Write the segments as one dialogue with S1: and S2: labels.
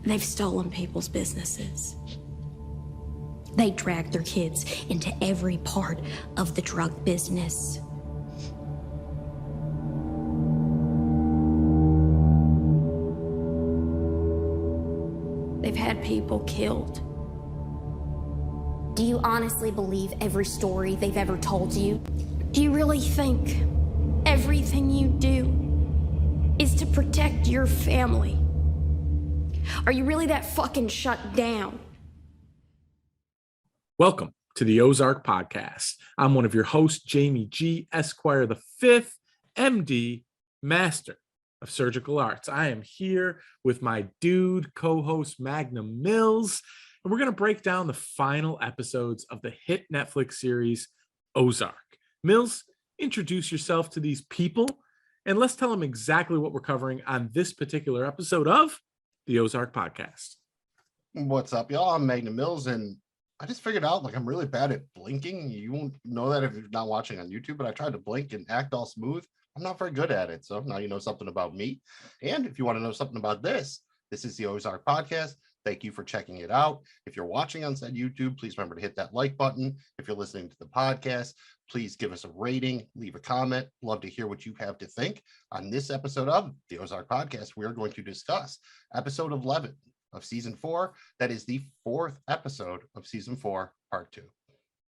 S1: They've stolen people's businesses. They drag their kids into every part of the drug business. They've had people killed.
S2: Do you honestly believe every story they've ever told you?
S1: Do you really think everything you do is to protect your family? Are you really that fucking shut down?
S3: Welcome to the Ozark Podcast. I'm one of your hosts, Jamie G. Esquire the Fifth, MD, Master of Surgical Arts. I am here with my dude co-host Magnum Mills, and we're going to break down the final episodes of the hit Netflix series Ozark. Mills, introduce yourself to these people, and let's tell them exactly what we're covering on this particular episode of the Ozark Podcast.
S4: What's up, y'all? I'm Magnum Mills, and I just figured out I'm really bad at blinking. You won't know that if you're not watching on YouTube, but I tried to blink and act all smooth. I'm not very good at it. So now you know something about me. And if you want to know something about this is the Ozark Podcast. Thank you for checking it out. If you're watching on said YouTube, please remember to hit that like button. If you're listening to the podcast, please give us a rating, leave a comment. Love to hear what you have to think. On this episode of the Ozark Podcast, we are going to discuss episode 11 of season 4. That is the 4th episode of season 4, part 2.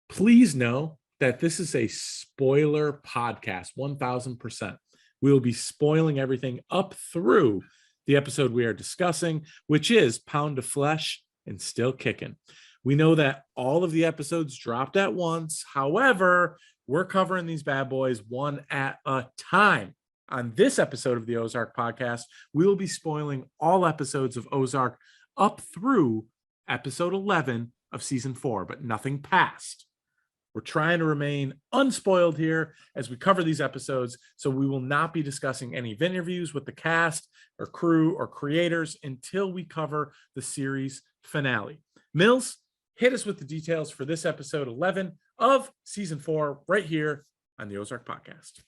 S3: Please know that this is a spoiler podcast, 1000%. We will be spoiling everything up through the episode we are discussing, which is Pound of Flesh and Still Kickin. We know that all of the episodes dropped at once. However, we're covering these bad boys one at a time. On this episode of the Ozark Podcast, we will be spoiling all episodes of Ozark up through episode 11 of season 4, but nothing past. We're trying to remain unspoiled here as we cover these episodes, so we will not be discussing any of interviews with the cast or crew or creators until we cover the series finale. Mills, hit us with the details for this episode 11 of season 4 right here on the Ozark Podcast.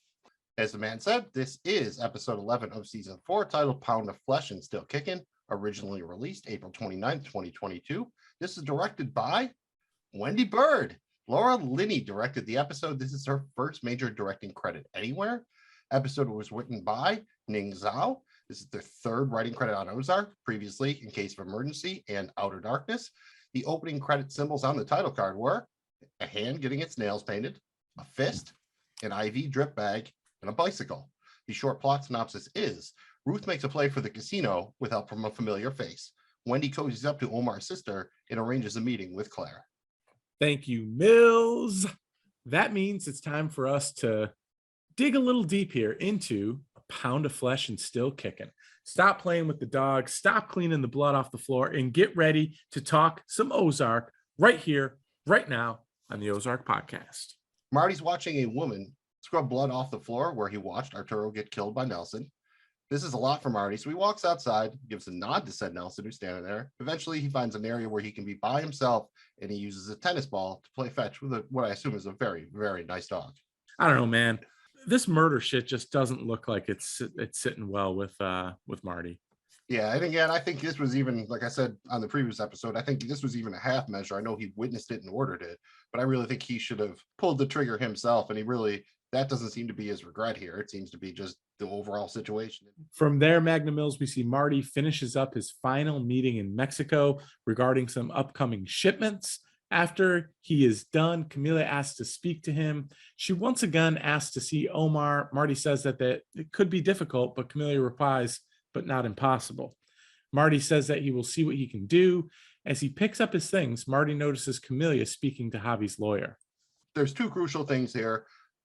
S4: As the man said, this is episode 11 of season 4, titled Pound of Flesh and Still Kickin, originally released April 29th, 2022. This is directed by Wendy Bird. Laura Linney directed the episode. This is her first major directing credit anywhere. Episode was written by Ning Zhao. This is their third writing credit on Ozark, previously In Case of Emergency and Outer Darkness. The opening credit symbols on the title card were a hand getting its nails painted, a fist, an IV drip bag, and a bicycle. The short plot synopsis is Ruth makes a play for the casino with help from a familiar face. Wendy cozies up to Omar's sister and arranges a meeting with Claire.
S3: Thank you, Mills. That means it's time for us to dig a little deep here into A Pound of Flesh and Still Kickin. Stop playing with the dog, stop cleaning the blood off the floor, and get ready to talk some Ozark right here, right now on the Ozark Podcast.
S4: Marty's watching a woman scrub blood off the floor where he watched Arturo get killed by Nelson. This is a lot for Marty, so he walks outside, gives a nod to said Nelson, who's standing there. Eventually, he finds an area where he can be by himself, and he uses a tennis ball to play fetch with what I assume is a very, very nice dog.
S3: I don't know, man. This murder shit just doesn't look like it's sitting well with Marty.
S4: Yeah, and again, I think this was even, like I said on the previous episode, I think this was even a half measure. I know he witnessed it and ordered it, but I really think he should have pulled the trigger himself, and that doesn't seem to be his regret here. It seems to be just the overall situation.
S3: From there, Magnum Mills, we see Marty finishes up his final meeting in Mexico regarding some upcoming shipments. After he is done, Camila asks to speak to him. She once again asks to see Omar. Marty says that it could be difficult, but Camila replies, but not impossible. Marty says that he will see what he can do. As he picks up his things, Marty notices Camila speaking to Javi's lawyer.
S4: There's two crucial things here.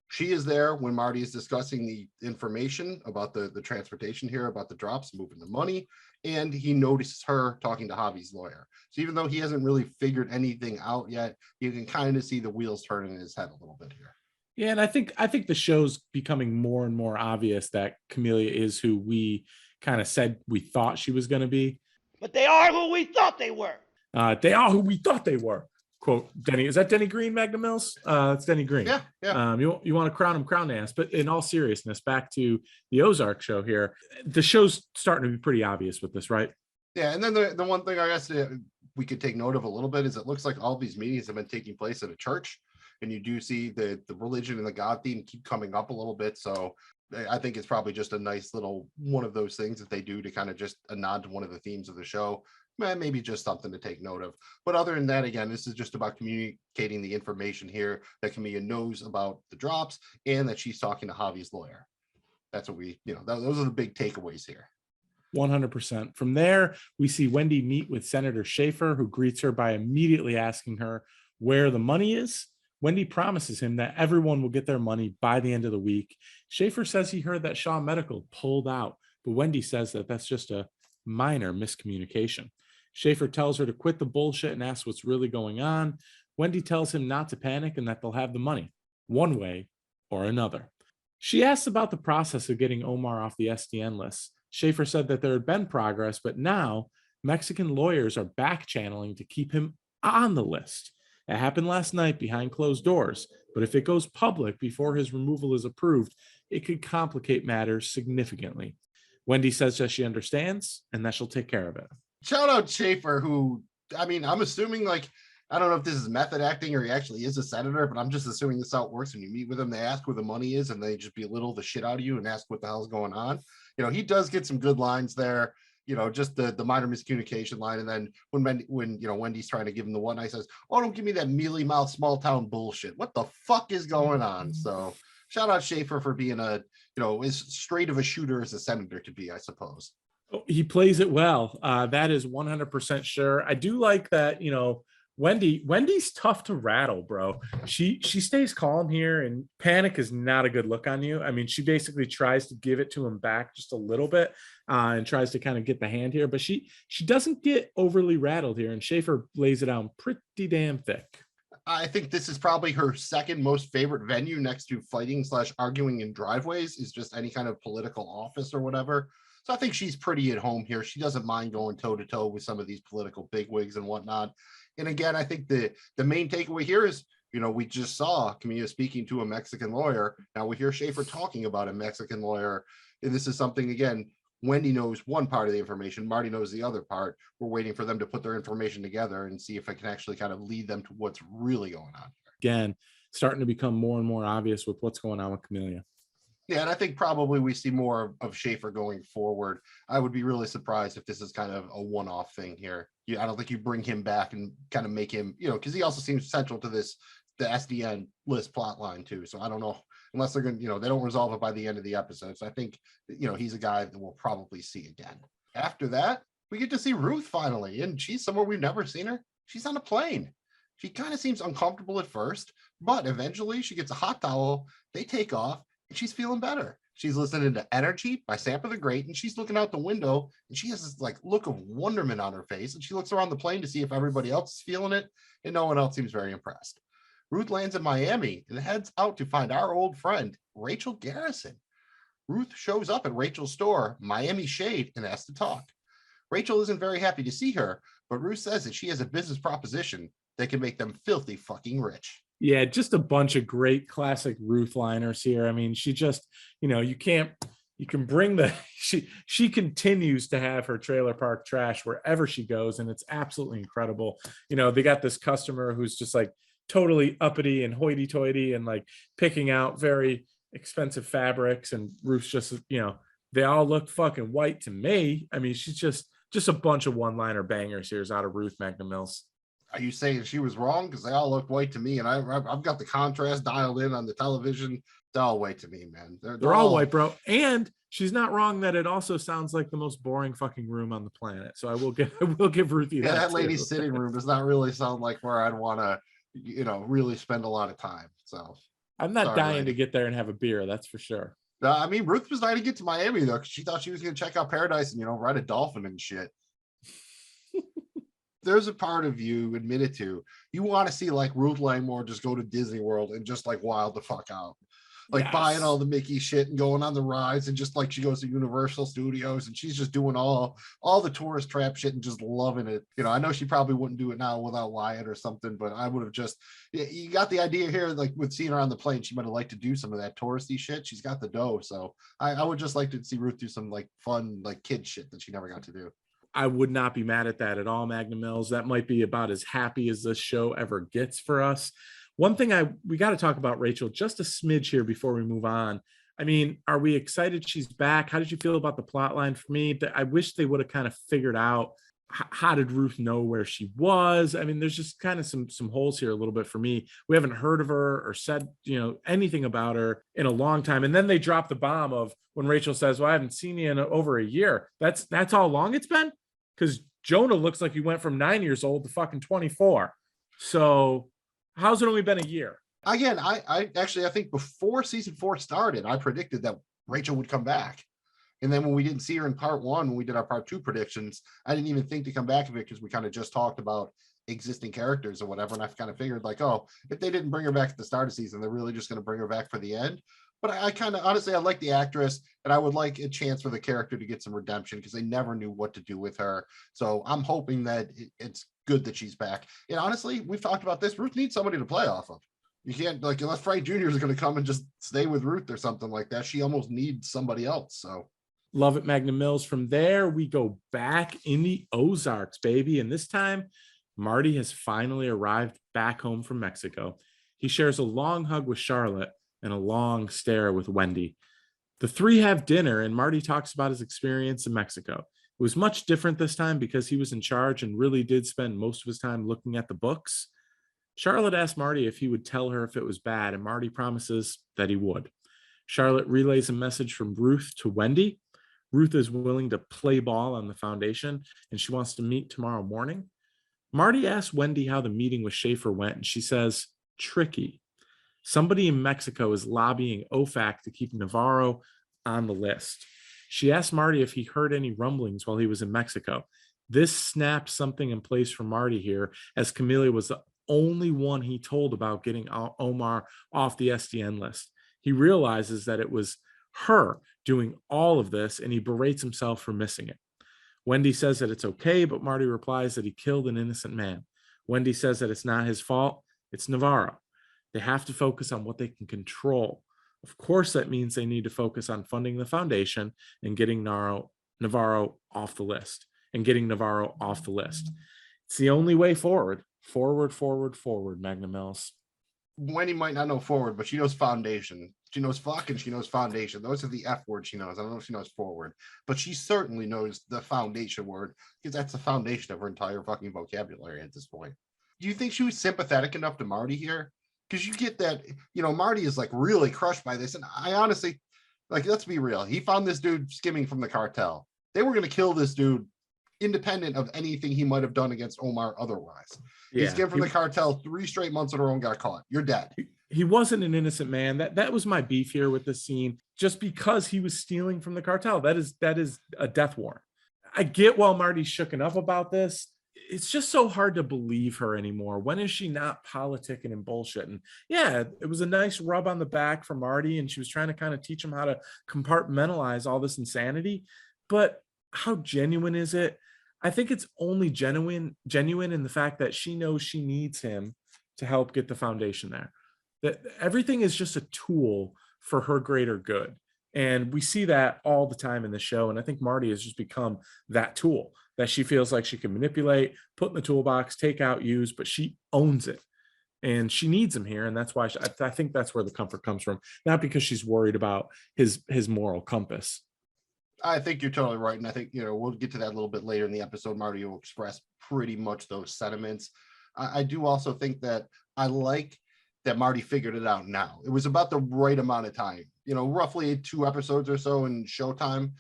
S4: She is there when Marty is discussing the information about the transportation here, about the drops, moving the money, and he notices her talking to Javi's lawyer. So even though he hasn't really figured anything out yet, you can kind of see the wheels turning in his head a little bit here.
S3: Yeah, and I think the show's becoming more and more obvious that Camila is who we kind of said we thought she was going to be.
S5: But they are who we thought they were.
S3: They are who we thought they were. Quote Denny. Is that Denny Green, Magnum Mills? It's Denny Green.
S4: Yeah.
S3: You want to crown him, crown dance. But in all seriousness, back to the Ozark show here. The show's starting to be pretty obvious with this, right?
S4: Yeah, and then the one thing I guess we could take note of a little bit is it looks like all these meetings have been taking place at a church, and you do see the religion and the God theme keep coming up a little bit. So I think it's probably just a nice little one of those things that they do to kind of just a nod to one of the themes of the show. Maybe just something to take note of. But other than that, again, this is just about communicating the information here that Camilla knows about the drops and that she's talking to Javi's lawyer. That's what those are the big takeaways here.
S3: 100%. From there, we see Wendy meet with Senator Schaefer, who greets her by immediately asking her where the money is. Wendy promises him that everyone will get their money by the end of the week. Schaefer says he heard that Shaw Medical pulled out, but Wendy says that that's just a minor miscommunication. Schaefer tells her to quit the bullshit and asks what's really going on. Wendy tells him not to panic and that they'll have the money, one way or another. She asks about the process of getting Omar off the SDN list. Schaefer said that there had been progress, but now Mexican lawyers are back channeling to keep him on the list. It happened last night behind closed doors, but if it goes public before his removal is approved, it could complicate matters significantly. Wendy says that she understands and that she'll take care of it.
S4: Shout out Schaefer, who, I mean, I'm assuming, like, I don't know if this is method acting or he actually is a senator, but I'm just assuming this is how it works. When you meet with him, they ask where the money is and they just belittle the shit out of you and ask what the hell's going on. He does get some good lines there. Just the minor miscommunication line. And then when Wendy's trying to give him the one, I says, "Oh, don't give me that mealy mouth small town bullshit. What the fuck is going on?" So shout out Schaefer for being as straight of a shooter as a senator to be, I suppose.
S3: He plays it well. That is 100% sure. I do like that, Wendy's tough to rattle, bro. She stays calm here, and panic is not a good look on you. I mean, she basically tries to give it to him back just a little bit and tries to kind of get the hand here, but she doesn't get overly rattled here, and Schaefer lays it down pretty damn thick.
S4: I think this is probably her second most favorite venue next to fighting/arguing in driveways is just any kind of political office or whatever. So I think she's pretty at home here. She doesn't mind going toe to toe with some of these political bigwigs and whatnot. And again, I think the main takeaway here is, we just saw Camilla speaking to a Mexican lawyer. Now we hear Schaefer talking about a Mexican lawyer. And this is something, again, Wendy knows one part of the information. Marty knows the other part. We're waiting for them to put their information together and see if it can actually kind of lead them to what's really going on here.
S3: Again, starting to become more and more obvious with what's going on with Camilla.
S4: Yeah, and I think probably we see more of Schaefer going forward. I would be really surprised if this is kind of a one-off thing here. I don't think you bring him back and kind of make him, because he also seems central to the SDN list plot line too. So I don't know, unless they're going to, they don't resolve it by the end of the episode. So I think, he's a guy that we'll probably see again. After that, we get to see Ruth finally, and she's somewhere we've never seen her. She's on a plane. She kind of seems uncomfortable at first, but eventually she gets a hot towel. They take off. And she's feeling better. She's listening to Energy by Sampa the Great, and she's looking out the window, and she has this look of wonderment on her face, and she looks around the plane to see if everybody else is feeling it, and no one else seems very impressed. Ruth lands in Miami and heads out to find our old friend, Rachel Garrison. Ruth shows up at Rachel's store, Miami Shade, and asks to talk. Rachel isn't very happy to see her, but Ruth says that she has a business proposition that can make them filthy fucking rich.
S3: Yeah, just a bunch of great classic Ruth liners here. I mean, she just, you can bring she continues to have her trailer park trash wherever she goes, and it's absolutely incredible. They got this customer who's just totally uppity and hoity-toity and picking out very expensive fabrics, and Ruth's just, they all look fucking white to me. I mean, she's just a bunch of one-liner bangers here out of Ruth Magnum Mills.
S4: Are you saying she was wrong? Because they all look white to me, and I've got the contrast dialed in on the television. They're all white to me, man.
S3: They're all white, bro. And she's not wrong that it also sounds like the most boring fucking room on the planet. So I will give Ruthie that.
S4: That lady's sitting room does not really sound like where I'd want to, really spend a lot of time. So
S3: I'm not dying to get there and have a beer. That's for sure.
S4: I mean, Ruth was dying to get to Miami though, because she thought she was going to check out Paradise and ride a dolphin and shit. There's a part of you admitted to, you want to see Ruth Langmore just go to Disney World and just wild the fuck out,
S3: Yes.
S4: Buying all the Mickey shit and going on the rides, and just she goes to Universal Studios and she's just doing all the tourist trap shit and just loving it. I know she probably wouldn't do it now without Wyatt or something, but I would have just, you got the idea here, with seeing her on the plane, she might have liked to do some of that touristy shit. She's got the dough. So I would just like to see Ruth do some fun, kid shit that she never got to do.
S3: I would not be mad at that at all, Magnum Mills. That might be about as happy as this show ever gets for us. One thing we got to talk about, Rachel, just a smidge here before we move on. I mean, are we excited she's back? How did you feel about the plot line? For me, I wish they would have kind of figured out how did Ruth know where she was. I mean, there's just kind of some holes here a little bit for me. We haven't heard of her or said, anything about her in a long time. And then they drop the bomb of when Rachel says, well, I haven't seen you in over a year. That's how long it's been? Because Jonah looks like he went from 9 years old to fucking 24. So how's it only been a year?
S4: Again, I think before season 4 started, I predicted that Rachel would come back. And then when we didn't see her in part 1, when we did our part 2 predictions, I didn't even think to come back of it because we kind of just talked about existing characters or whatever. And I kind of figured like, oh, if they didn't bring her back at the start of the season, they're really just going to bring her back for the end. But I kind of, honestly, I like the actress and I would like a chance for the character to get some redemption because they never knew what to do with her. So I'm hoping that it's good that she's back. And honestly, we've talked about this. Ruth needs somebody to play off of. You can't, like, unless Frank Jr. is going to come and just stay with Ruth or something like that. She almost needs somebody else. So
S3: love it, Magnum Mills. From there, we go back in the Ozarks, baby. And this time, Marty has finally arrived back home from Mexico. He shares a long hug with Charlotte and a long stare with Wendy. The three have dinner, and Marty talks about his experience in Mexico. It was much different this time because he was in charge and really did spend most of his time looking at the books. Charlotte asked Marty if he would tell her if it was bad, and Marty promises that he would. Charlotte relays a message from Ruth to Wendy. Ruth is willing to play ball on the foundation, and she wants to meet tomorrow morning. Marty asks Wendy how the meeting with Schaefer went, and she says, tricky. Somebody in Mexico is lobbying OFAC to keep Navarro on the list. She asked Marty if he heard any rumblings while he was in Mexico. This snapped something in place for Marty here, as Camelia was the only one he told about getting Omar off the SDN list. He realizes that it was her doing all of this, and he berates himself for missing it. Wendy says that it's okay, but Marty replies that he killed an innocent man. Wendy says that it's not his fault, it's Navarro. They have to focus on what they can control. Of course, that means they need to focus on funding the foundation and getting Navarro off the list. It's the only way forward. Forward, Magnum Mills.
S4: Wendy might not know forward, but she knows foundation. She knows fuck and she knows foundation. Those are the F words she knows. I don't know if she knows forward, but she certainly knows the foundation word because that's the foundation of her entire fucking vocabulary at this point. Do you think she was sympathetic enough to Marty here? Because you get that, Marty is like really crushed by this. And I honestly, like, let's be real. He found this dude skimming from the cartel. They were going to kill this dude independent of anything he might have done against Omar otherwise. Yeah. He's skimmed from the cartel 3 straight months in a row and got caught. You're dead.
S3: He wasn't an innocent man. That was my beef here with this scene. Just because he was stealing from the cartel, that is a death warrant. I get while Marty's shooken up about this. It's just so hard to believe her anymore. When is she not politicking and bullshitting? Yeah, it was a nice rub on the back for Marty, and she was trying to kind of teach him how to compartmentalize all this insanity. But how genuine is it? I think it's only genuine in the fact that she knows she needs him to help get the foundation there. That everything is just a tool for her greater good. And we see that all the time in the show. And I think Marty has just become that tool that she feels like she can manipulate, put in the toolbox, take out, use, but she owns it. And she needs him here. And that's why I think that's where the comfort comes from. Not because she's worried about his moral compass.
S4: I think you're totally right. And I think, we'll get to that a little bit later in the episode. Marty will express pretty much those sentiments. I do also think that I like that Marty figured it out now. It was about the right amount of time, roughly 2 episodes or so in Showtime,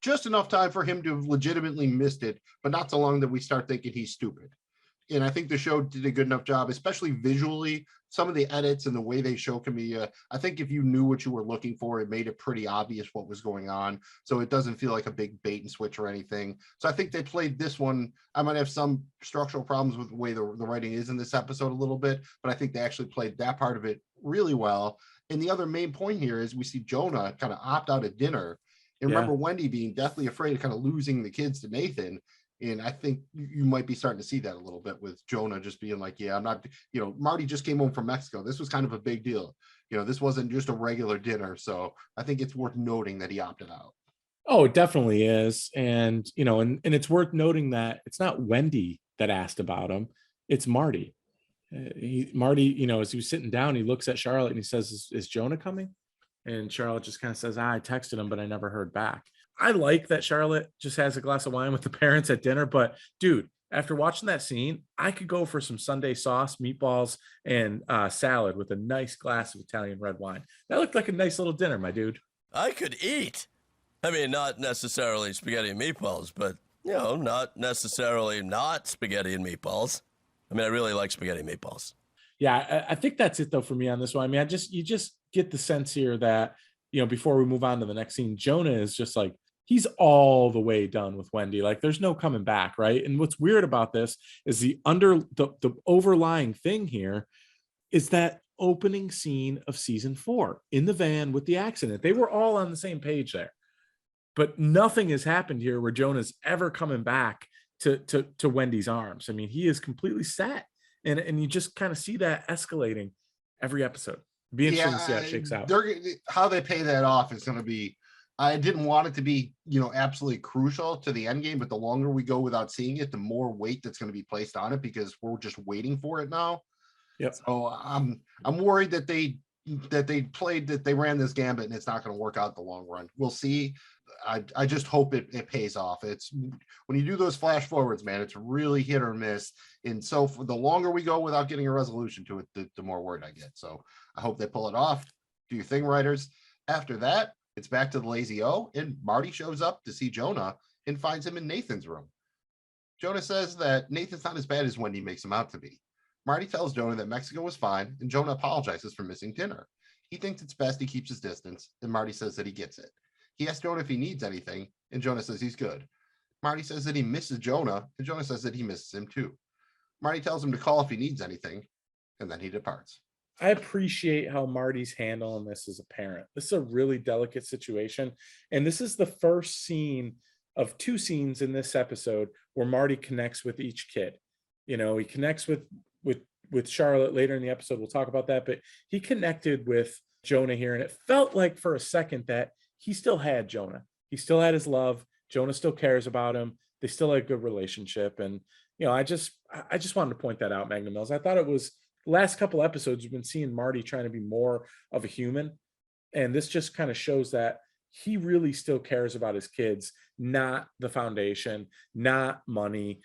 S4: just enough time for him to have legitimately missed it, but not so long that we start thinking he's stupid. And I think the show did a good enough job, especially visually. Some of the edits and the way they show Camelia, I think if you knew what you were looking for, it made it pretty obvious what was going on. So it doesn't feel like a big bait and switch or anything. So I think they played this one. I might have some structural problems with the way the writing is in this episode a little bit, but I think they actually played that part of it really well. And the other main point here is we see Jonah kind of opt out at dinner. And remember Wendy being deathly afraid of kind of losing the kids to Nathan. And I think you might be starting to see that a little bit with Jonah just being like, yeah, I'm not, Marty just came home from Mexico. This was kind of a big deal. This wasn't just a regular dinner. So I think it's worth noting that he opted out.
S3: Oh, it definitely is. And, and it's worth noting that it's not Wendy that asked about him. It's Marty. Marty, as he was sitting down, he looks at Charlotte and he says, is Jonah coming? And Charlotte just kind of says, I texted him, but I never heard back. I like that Charlotte just has a glass of wine with the parents at dinner. But dude, after watching that scene, I could go for some Sunday sauce, meatballs, and salad with a nice glass of Italian red wine. That looked like a nice little dinner, my dude.
S6: I could eat. I mean, not necessarily spaghetti and meatballs, but, not necessarily not spaghetti and meatballs. I mean, I really like spaghetti and meatballs.
S3: Yeah, I think that's it though for me on this one. I mean, you just get the sense here that, before we move on to the next scene, Jonah is just like, he's all the way done with Wendy. Like there's no coming back, right? And what's weird about this is the overlying thing here is that opening scene of season 4 in the van with the accident. They were all on the same page there. But nothing has happened here where Jonah's ever coming back to Wendy's arms. I mean, he is completely set. And you just kind of see that escalating every episode. Be interesting to see how it shakes out.
S4: How they pay that off is going to be, I didn't want it to be, absolutely crucial to the end game, but the longer we go without seeing it, the more weight that's going to be placed on it because we're just waiting for it now.
S3: Yep.
S4: So I'm worried that they ran this gambit and it's not going to work out in the long run. We'll see. I just hope it pays off. It's when you do those flash forwards, man, it's really hit or miss. And so for the longer we go without getting a resolution to it, the more word I get. So I hope they pull it off. Do your thing, writers. After that, it's back to the Lazy O, and Marty shows up to see Jonah and finds him in Nathan's room. Jonah says that Nathan's not as bad as Wendy makes him out to be. Marty tells Jonah that Mexico was fine, and Jonah apologizes for missing dinner. He thinks it's best he keeps his distance, and Marty says that he gets it. He asks Jonah if he needs anything, and Jonah says he's good. Marty says that he misses Jonah, and Jonah says that he misses him too. Marty tells him to call if he needs anything, and then he departs.
S3: I appreciate how Marty's handling this as a parent. This is a really delicate situation. And this is the first scene of 2 scenes in this episode where Marty connects with each kid. He connects with Charlotte later in the episode. We'll talk about that, but he connected with Jonah here. And it felt like for a second that he still had Jonah. He still had his love. Jonah still cares about him. They still had a good relationship. And, I just wanted to point that out, Magnum Mills. I thought it was the last couple episodes, we've been seeing Marty trying to be more of a human. And this just kind of shows that he really still cares about his kids, not the foundation, not money,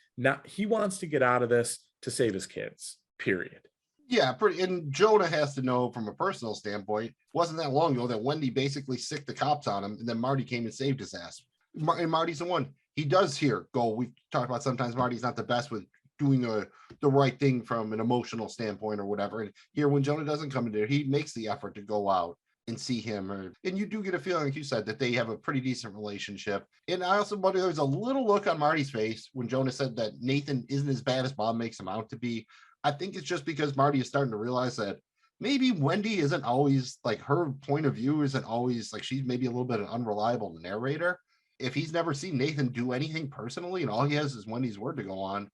S3: he wants to get out of this to save his kids, period.
S4: Yeah, and Jonah has to know from a personal standpoint, it wasn't that long ago that Wendy basically sicked the cops on him, and then Marty came and saved his ass. And Marty's the one. He does here go. We've talked about sometimes Marty's not the best with doing the right thing from an emotional standpoint or whatever. And here, when Jonah doesn't come in there, he makes the effort to go out and see him. And you do get a feeling, like you said, that they have a pretty decent relationship. And I also wonder, there's a little look on Marty's face when Jonah said that Nathan isn't as bad as Bob makes him out to be. I think it's just because Marty is starting to realize that maybe Wendy isn't always, like, her point of view isn't always, like, she's maybe a little bit an unreliable narrator. If he's never seen Nathan do anything personally and all he has is Wendy's word to go on,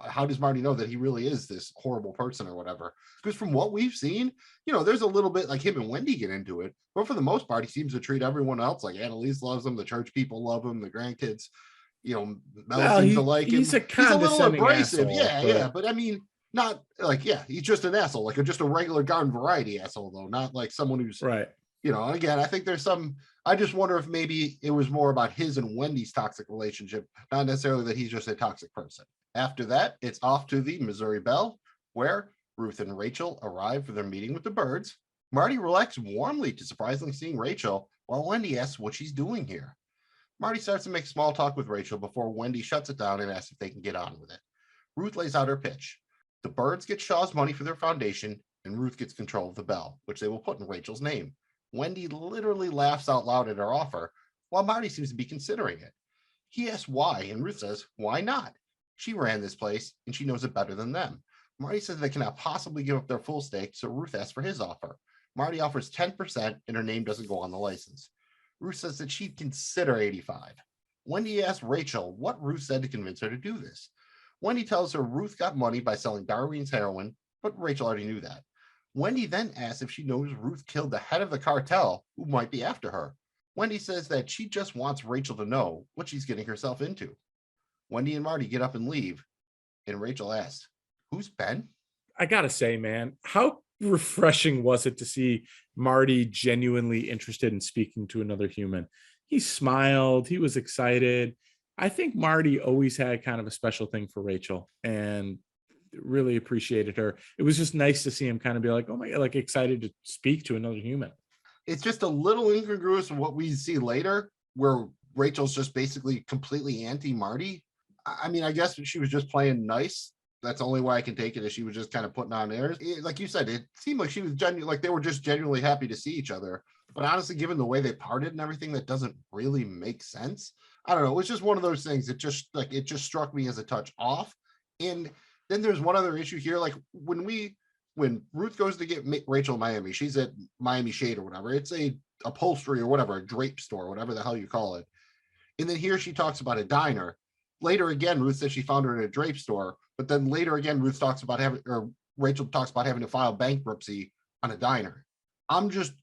S4: how does Marty know that he really is this horrible person or whatever? Because from what we've seen, there's a little bit like him and Wendy get into it, but for the most part, he seems to treat everyone else like Annalise loves him, the church people love him, the grandkids, Mel seems to like him.
S3: He's a little abrasive,
S4: asshole, yeah. But I mean, not like, he's just an asshole, like just a regular garden variety asshole, though, not like someone who's
S3: right.
S4: Again, I think there's I just wonder if maybe it was more about his and Wendy's toxic relationship, not necessarily that he's just a toxic person. After that, it's off to the Missouri Belle, where Ruth and Rachel arrive for their meeting with the Birds. Marty reacts warmly to surprisingly seeing Rachel, while Wendy asks what she's doing here. Marty starts to make small talk with Rachel before Wendy shuts it down and asks if they can get on with it. Ruth lays out her pitch. The Birds get Shaw's money for their foundation, and Ruth gets control of the Belle, which they will put in Rachel's name. Wendy literally laughs out loud at her offer, while Marty seems to be considering it. He asks why, and Ruth says, why not? She ran this place, and she knows it better than them. Marty says they cannot possibly give up their full stake, so Ruth asks for his offer. Marty offers 10%, and her name doesn't go on the license. Ruth says that she'd consider 85. Wendy asks Rachel what Ruth said to convince her to do this. Wendy tells her Ruth got money by selling Darlene's heroin, but Rachel already knew that. Wendy then asks if she knows Ruth killed the head of the cartel who might be after her. Wendy says that she just wants Rachel to know what she's getting herself into. Wendy and Marty get up and leave, and Rachel asks, "Who's Ben?"
S3: I gotta say, man, how refreshing was it to see Marty genuinely interested in speaking to another human? He smiled, he was excited. I think Marty always had kind of a special thing for Rachel and really appreciated her. It was just nice to see him kind of be like, oh my God, like excited to speak to another human.
S4: It's just a little incongruous with what we see later, where Rachel's just basically completely anti-Marty. I mean, I guess she was just playing nice. That's the only way I can take it, is she was just kind of putting on airs. Like you said, it seemed like she was genuine, like they were just genuinely happy to see each other. But honestly, given the way they parted and everything, that doesn't really make sense. I don't know. It was just one of those things. It just struck me as a touch off. And then there's one other issue here. Like when Ruth goes to get Rachel in Miami, she's at Miami Shade or whatever. It's a upholstery or whatever, a drape store, whatever the hell you call it. And then here she talks about a diner. Later again, Ruth says she found her in a drape store. But then later again, Rachel talks about having to file bankruptcy on a diner. I'm just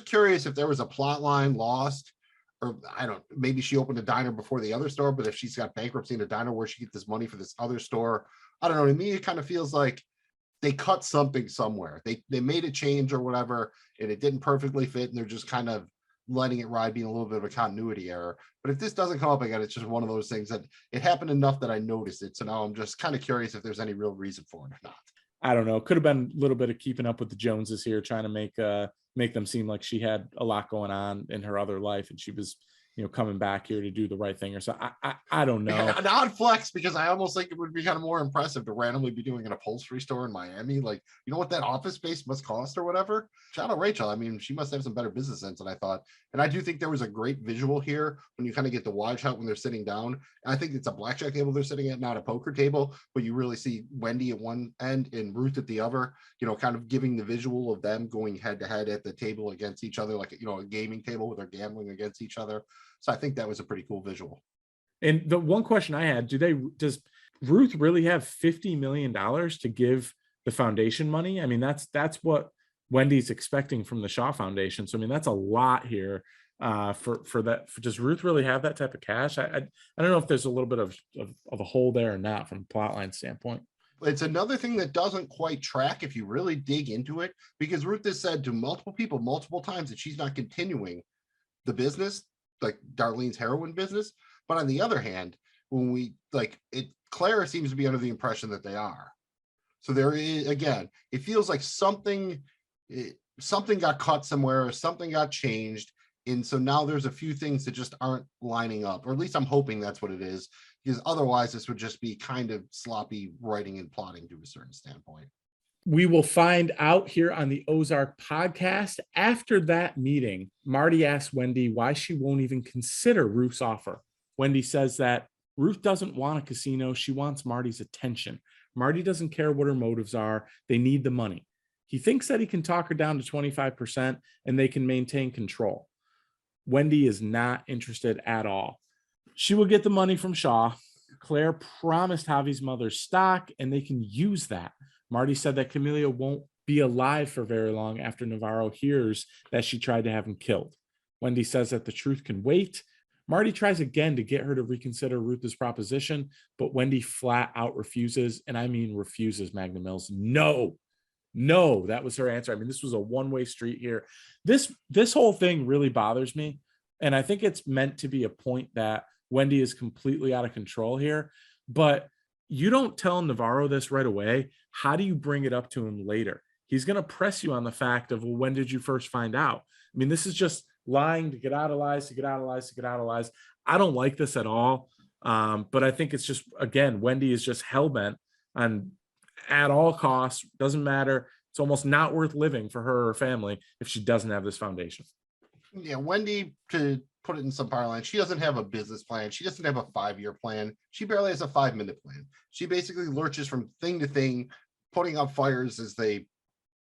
S4: curious if there was a plot line lost, or maybe she opened a diner before the other store, but if she's got bankruptcy in a diner, where she get this money for this other store? I don't know. To me, it kind of feels like they cut something somewhere. They made a change or whatever, and it didn't perfectly fit, and they're just kind of letting it ride, being a little bit of a continuity error. But if this doesn't come up again, it's just one of those things that it happened enough that I noticed it. So now I'm just kind of curious if there's any real reason for it or not.
S3: I don't know. Could have been a little bit of keeping up with the Joneses here, trying to make them seem like she had a lot going on in her other life, and she was, coming back here to do the right thing or so. I don't know.
S4: An odd flex, because I almost think it would be kind of more impressive to randomly be doing an upholstery store in Miami. Like, you know what that office space must cost or whatever? Shout out Rachel. I mean, she must have some better business sense than I thought. And I do think there was a great visual here when you kind of get the wide shot when they're sitting down. And I think it's a blackjack table they're sitting at, not a poker table, but you really see Wendy at one end and Ruth at the other, kind of giving the visual of them going head to head at the table against each other, like, a gaming table where they're gambling against each other. So I think that was a pretty cool visual.
S3: And the one question I had, does Ruth really have $50 million to give the foundation money? I mean, that's what Wendy's expecting from the Shaw Foundation. So, I mean, that's a lot here for that. Does Ruth really have that type of cash? I don't know if there's a little bit of a hole there or not from a plotline standpoint.
S4: It's another thing that doesn't quite track if you really dig into it, because Ruth has said to multiple people multiple times that she's not continuing the business, like Darlene's heroin business. But on the other hand, Claire seems to be under the impression that they are. So there is, again, it feels like something got cut somewhere, or something got changed. And so now there's a few things that just aren't lining up, or at least I'm hoping that's what it is, because otherwise this would just be kind of sloppy writing and plotting to a certain standpoint.
S3: We will find out here on the Ozark podcast. After that meeting, Marty asks Wendy why she won't even consider Ruth's offer. Wendy says that Ruth doesn't want a casino. She wants Marty's attention. Marty doesn't care what her motives are. They need the money. He thinks that he can talk her down to 25% and they can maintain control. Wendy is not interested at all. She will get the money from Shaw. Claire promised Javi's mother's stock, and they can use that. Marty said that Camelia won't be alive for very long after Navarro hears that she tried to have him killed. Wendy says that the truth can wait. Marty tries again to get her to reconsider Ruth's proposition, but Wendy flat out refuses, and I mean refuses, Magnum Mills. No, that was her answer. I mean, this was a one-way street here. This whole thing really bothers me, and I think it's meant to be a point that Wendy is completely out of control here, but you don't tell Navarro this right away. How do you bring it up to him later? He's going to press you on the fact of, well, when did you first find out? I mean, this is just lying to get out of lies. I don't like this at all. But I think it's just, again, Wendy is just hell-bent on, at all costs, doesn't matter. It's almost not worth living for her or her family if she doesn't have this foundation.
S4: Yeah, Wendy, to put it in some parlance, she doesn't have a business plan. She doesn't have a 5-year plan. She barely has a 5-minute plan. She basically lurches from thing to thing, putting out fires as they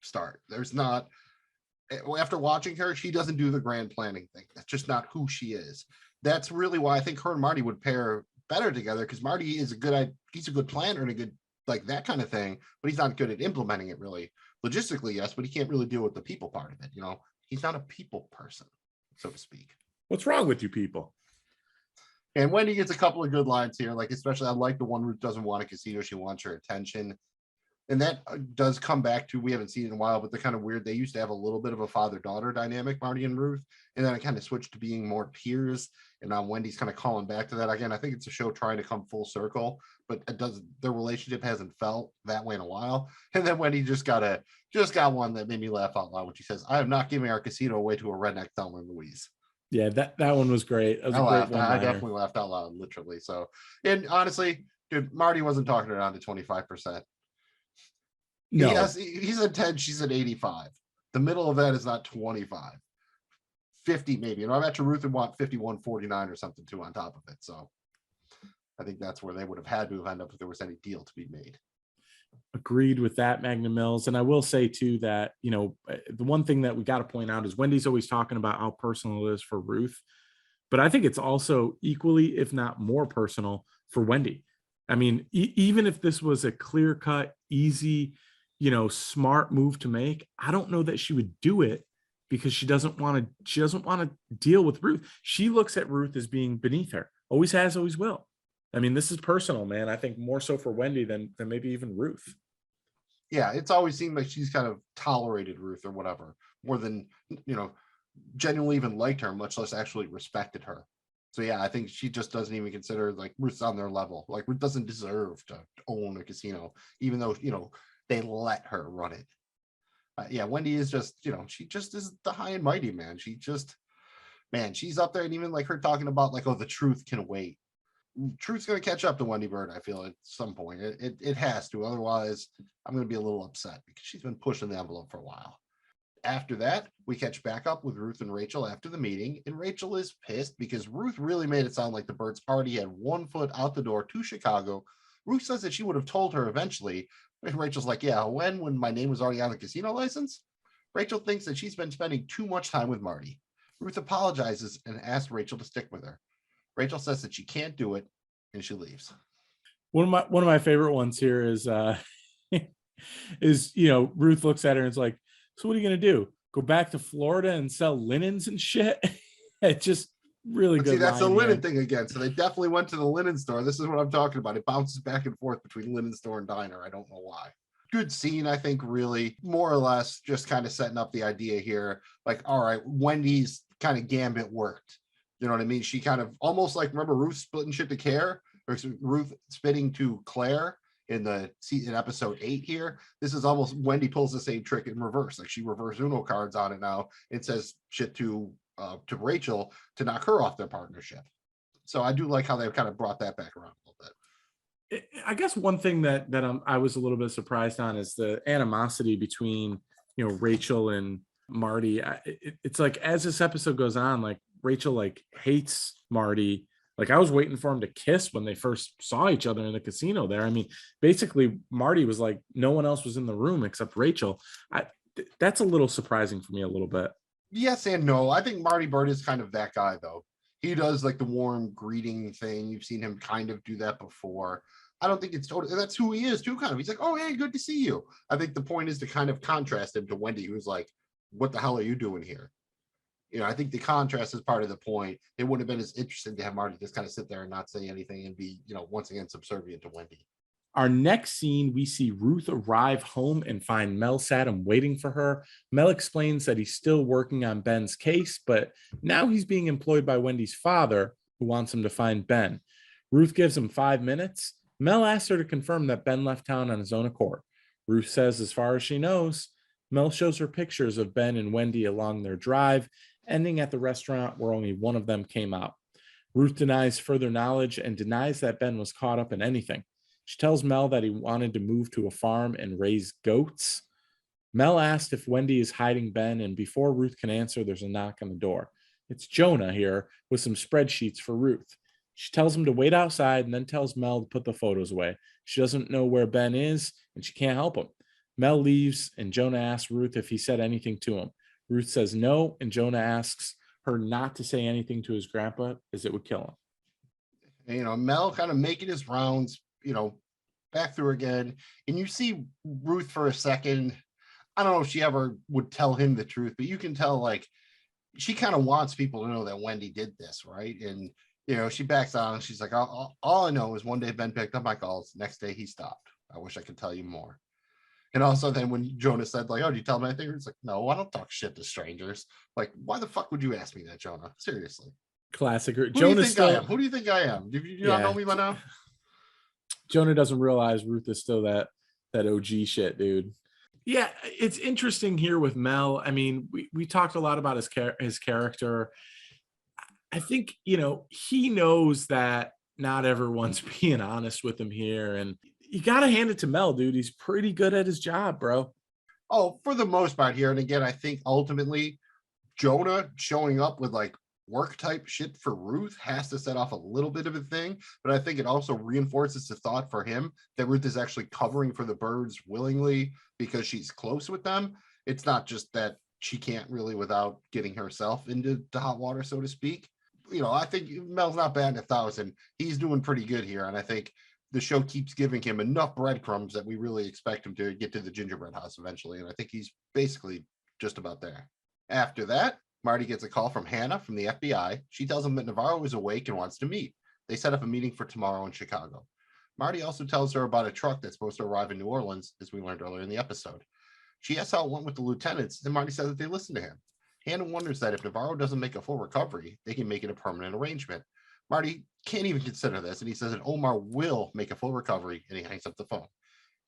S4: start. There's not, after watching her, she doesn't do the grand planning thing. That's just not who she is. That's really why I think her and Marty would pair better together, because Marty is he's a good planner and a good, like, that kind of thing, but he's not good at implementing it really. Logistically, yes, but he can't really deal with the people part of it. He's not a people person, so to speak.
S3: What's wrong with you people?
S4: And Wendy gets a couple of good lines here, like especially I like the one Ruth doesn't want a casino, she wants her attention. And that does come back to, we haven't seen it in a while, but they're kind of weird. They used to have a little bit of a father-daughter dynamic, Marty and Ruth, and then it kind of switched to being more peers. And now Wendy's kind of calling back to that again. I think it's a show trying to come full circle, but it doesn't. Their relationship hasn't felt that way in a while. And then Wendy just got one that made me laugh out loud when she says, "I am not giving our casino away to a redneck Thelma and Louise."
S3: Yeah, that one was great. That was
S4: I
S3: a
S4: laughed.
S3: great
S4: I
S3: one-liner.
S4: definitely laughed out loud, literally. So, and honestly, dude, Marty wasn't talking her down to 25%.
S3: No,
S4: He's at 10, she's at 85. The middle of that is not 25. 50 maybe. And I bet you Ruth would want 51.49 or something too on top of it. So I think that's where they would have had to have ended up if there was any deal to be made.
S3: agreed with that, Magnum Mills. And I will say too that, the one thing that we got to point out is Wendy's always talking about how personal it is for Ruth, but I think it's also equally, if not more personal for Wendy. I mean, even if this was a clear-cut, easy, smart move to make, I don't know that she would do it because she doesn't want to deal with Ruth. She looks at Ruth as being beneath her. Always has, always will. I mean, this is personal, man. I think more so for Wendy than maybe even Ruth.
S4: Yeah, it's always seemed like she's kind of tolerated Ruth or whatever, more than, genuinely even liked her, much less actually respected her. So yeah, I think she just doesn't even consider like Ruth's on their level. Like Ruth doesn't deserve to own a casino, even though, they let her run it. Yeah, Wendy is just, she just is the high and mighty, man. She's up there, and even like her talking about like, oh, the truth can wait. Truth's going to catch up to Wendy Bird, I feel, at some point. It has to. Otherwise, I'm going to be a little upset because she's been pushing the envelope for a while. After that, we catch back up with Ruth and Rachel after the meeting, and Rachel is pissed because Ruth really made it sound like the Birds already had 1 foot out the door to Chicago. Ruth says that she would have told her eventually. And Rachel's like, yeah, when my name was already on the casino license? Rachel thinks that she's been spending too much time with Marty. Ruth apologizes and asks Rachel to stick with her. Rachel says that she can't do it, and she leaves.
S3: One of my favorite ones here is Ruth looks at her and is like, so what are you gonna do? Go back to Florida and sell linens and shit? It just really good.
S4: See, that's the
S3: line
S4: linen
S3: here.
S4: thing again. So they definitely went to the linen store. This is what I'm talking about. It bounces back and forth between linen store and diner. I don't know why. Good scene, I think, really, more or less, just kind of setting up the idea here. Like, all right, Wendy's kind of gambit worked. You know what I mean? She kind of almost like, remember Ruth splitting shit to Claire, or Ruth spitting to Claire in episode 8 here. This is almost Wendy pulls the same trick in reverse. Like she reverse Uno cards on it now. It says shit to Rachel to knock her off their partnership. So I do like how they've kind of brought that back around a little bit.
S3: I guess one thing that I was a little bit surprised on is the animosity between Rachel and Marty. It's like as this episode goes on, like Rachel like hates Marty. Like I was waiting for him to kiss when they first saw each other in the casino there. I mean, basically Marty was like no one else was in the room except Rachel. That's a little surprising for me a little bit.
S4: Yes and no. I think Marty Bird is kind of that guy, though. He does like the warm greeting thing. You've seen him kind of do that before. I don't think it's totally, that's who he is too, kind of. He's like, oh, hey, good to see you. I think the point is to kind of contrast him to Wendy, who's like, what the hell are you doing here? I think the contrast is part of the point. It wouldn't have been as interesting to have Marty just kind of sit there and not say anything and be, once again, subservient to Wendy.
S3: Our next scene, we see Ruth arrive home and find Mel Saddam waiting for her. Mel explains that he's still working on Ben's case, but now he's being employed by Wendy's father, who wants him to find Ben. Ruth gives him 5 minutes. Mel asks her to confirm that Ben left town on his own accord. Ruth says as far as she knows. Mel shows her pictures of Ben and Wendy along their drive, ending at the restaurant where only one of them came out. Ruth denies further knowledge and denies that Ben was caught up in anything. She tells Mel that he wanted to move to a farm and raise goats. Mel asked if Wendy is hiding Ben, and before Ruth can answer, there's a knock on the door. It's Jonah here with some spreadsheets for Ruth. She tells him to wait outside and then tells Mel to put the photos away. She doesn't know where Ben is, and she can't help him. Mel leaves, and Jonah asks Ruth if he said anything to him. Ruth says no, and Jonah asks her not to say anything to his grandpa as it would kill him.
S4: Mel kind of making his rounds, back through again. And you see Ruth for a second. I don't know if she ever would tell him the truth, but you can tell like she kind of wants people to know that Wendy did this, right? And she backs down. She's like, all I know is one day Ben picked up my calls. Next day he stopped. I wish I could tell you more. And also then when Jonah said like, oh, do you tell him anything? It's like, no, I don't talk shit to strangers. Like, why the fuck would you ask me that, Jonah? Seriously.
S3: Classic.
S4: Who
S3: Jonah
S4: do you think I am? Who do you think I am? Do you not know me by now?
S3: Jonah doesn't realize Ruth is still that OG shit, dude. Yeah, it's interesting here with Mel. I mean, we talked a lot about his character. I think, he knows that not everyone's being honest with him here. And you got to hand it to Mel, dude. He's pretty good at his job, bro.
S4: Oh, for the most part here. And again, I think ultimately Jonah showing up with like work type shit for Ruth has to set off a little bit of a thing. But I think it also reinforces the thought for him that Ruth is actually covering for the birds willingly because she's close with them. It's not just that she can't really without getting herself into the hot water, so to speak. I think Mel's not batting 1,000. He's doing pretty good here. And I think the show keeps giving him enough breadcrumbs that we really expect him to get to the gingerbread house eventually. And I think he's basically just about there. After that, Marty gets a call from Hannah from the FBI. She tells him that Navarro is awake and wants to meet. They set up a meeting for tomorrow in Chicago. Marty also tells her about a truck that's supposed to arrive in New Orleans, as we learned earlier in the episode. She asks how it went with the lieutenants, and Marty says that they listened to him. Hannah wonders that if Navarro doesn't make a full recovery, they can make it a permanent arrangement. Marty can't even consider this, and he says that Omar will make a full recovery, and he hangs up the phone.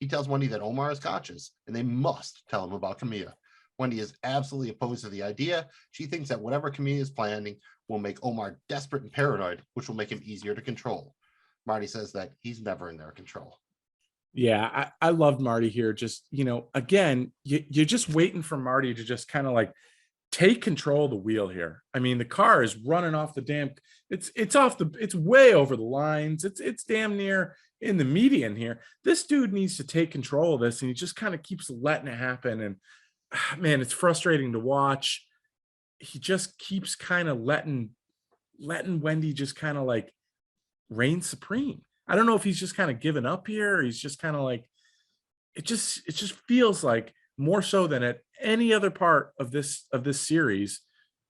S4: He tells Wendy that Omar is conscious, and they must tell him about Camilla. Wendy is absolutely opposed to the idea. She thinks that whatever Camilla is planning will make Omar desperate and paranoid, which will make him easier to control. Marty says that he's never in their control.
S3: Yeah, I loved Marty here. Just, again, you're just waiting for Marty to just kind of like take control of the wheel here. I mean, the car is running off the damn, it's way over the lines. It's damn near in the median here. This dude needs to take control of this, and he just kind of keeps letting it happen. And man, it's frustrating to watch. He just keeps kind of letting Wendy just kind of like reign supreme. I don't know if he's just kind of given up here, or he's just kind of like, it just feels like more so than at any other part of this series,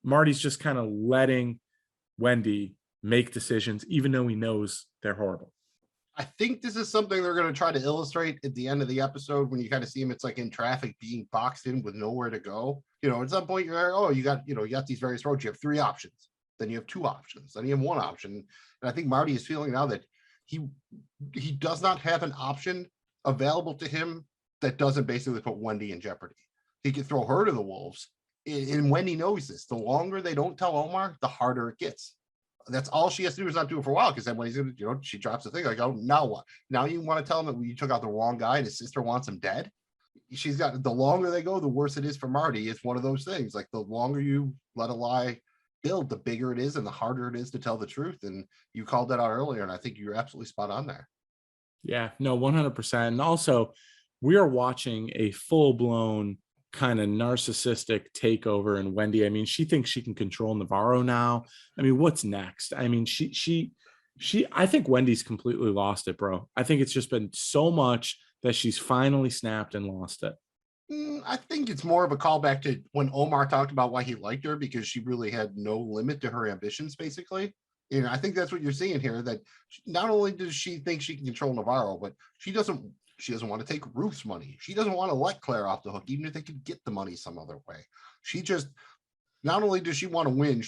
S3: Marty's just kind of letting Wendy make decisions, even though he knows they're horrible.
S4: I think this is something they're going to try to illustrate at the end of the episode when you kind of see him. It's like in traffic being boxed in with nowhere to go. At some point you're like, oh, you got these various roads. You have 3 options. Then you have 2 options. Then you have 1 option. And I think Marty is feeling now that he does not have an option available to him that doesn't basically put Wendy in jeopardy. He could throw her to the wolves. And Wendy knows this. The longer they don't tell Omar, the harder it gets. That's all she has to do is not do it for a while, because then when he's gonna, she drops the thing like, oh, now what? Now you want to tell him that you took out the wrong guy and his sister wants him dead? She's got, the longer they go, the worse it is for Marty. It's one of those things. Like the longer you let a lie build, the bigger it is and the harder it is to tell the truth. And you called that out earlier, and I think you're absolutely spot on there.
S3: Yeah, no, 100%. And also, we are watching a full-blown kind of narcissistic takeover in Wendy. I mean, she thinks she can control Navarro now. I mean, what's next? I mean, I think Wendy's completely lost it, bro. I think it's just been so much that she's finally snapped and lost it.
S4: I think it's more of a callback to when Omar talked about why he liked her, because she really had no limit to her ambitions, basically. And I think that's what you're seeing here, that not only does she think she can control Navarro, but she doesn't want to take Ruth's money. She doesn't want to let Claire off the hook, even if they could get the money some other way. She just, not only does she want to win,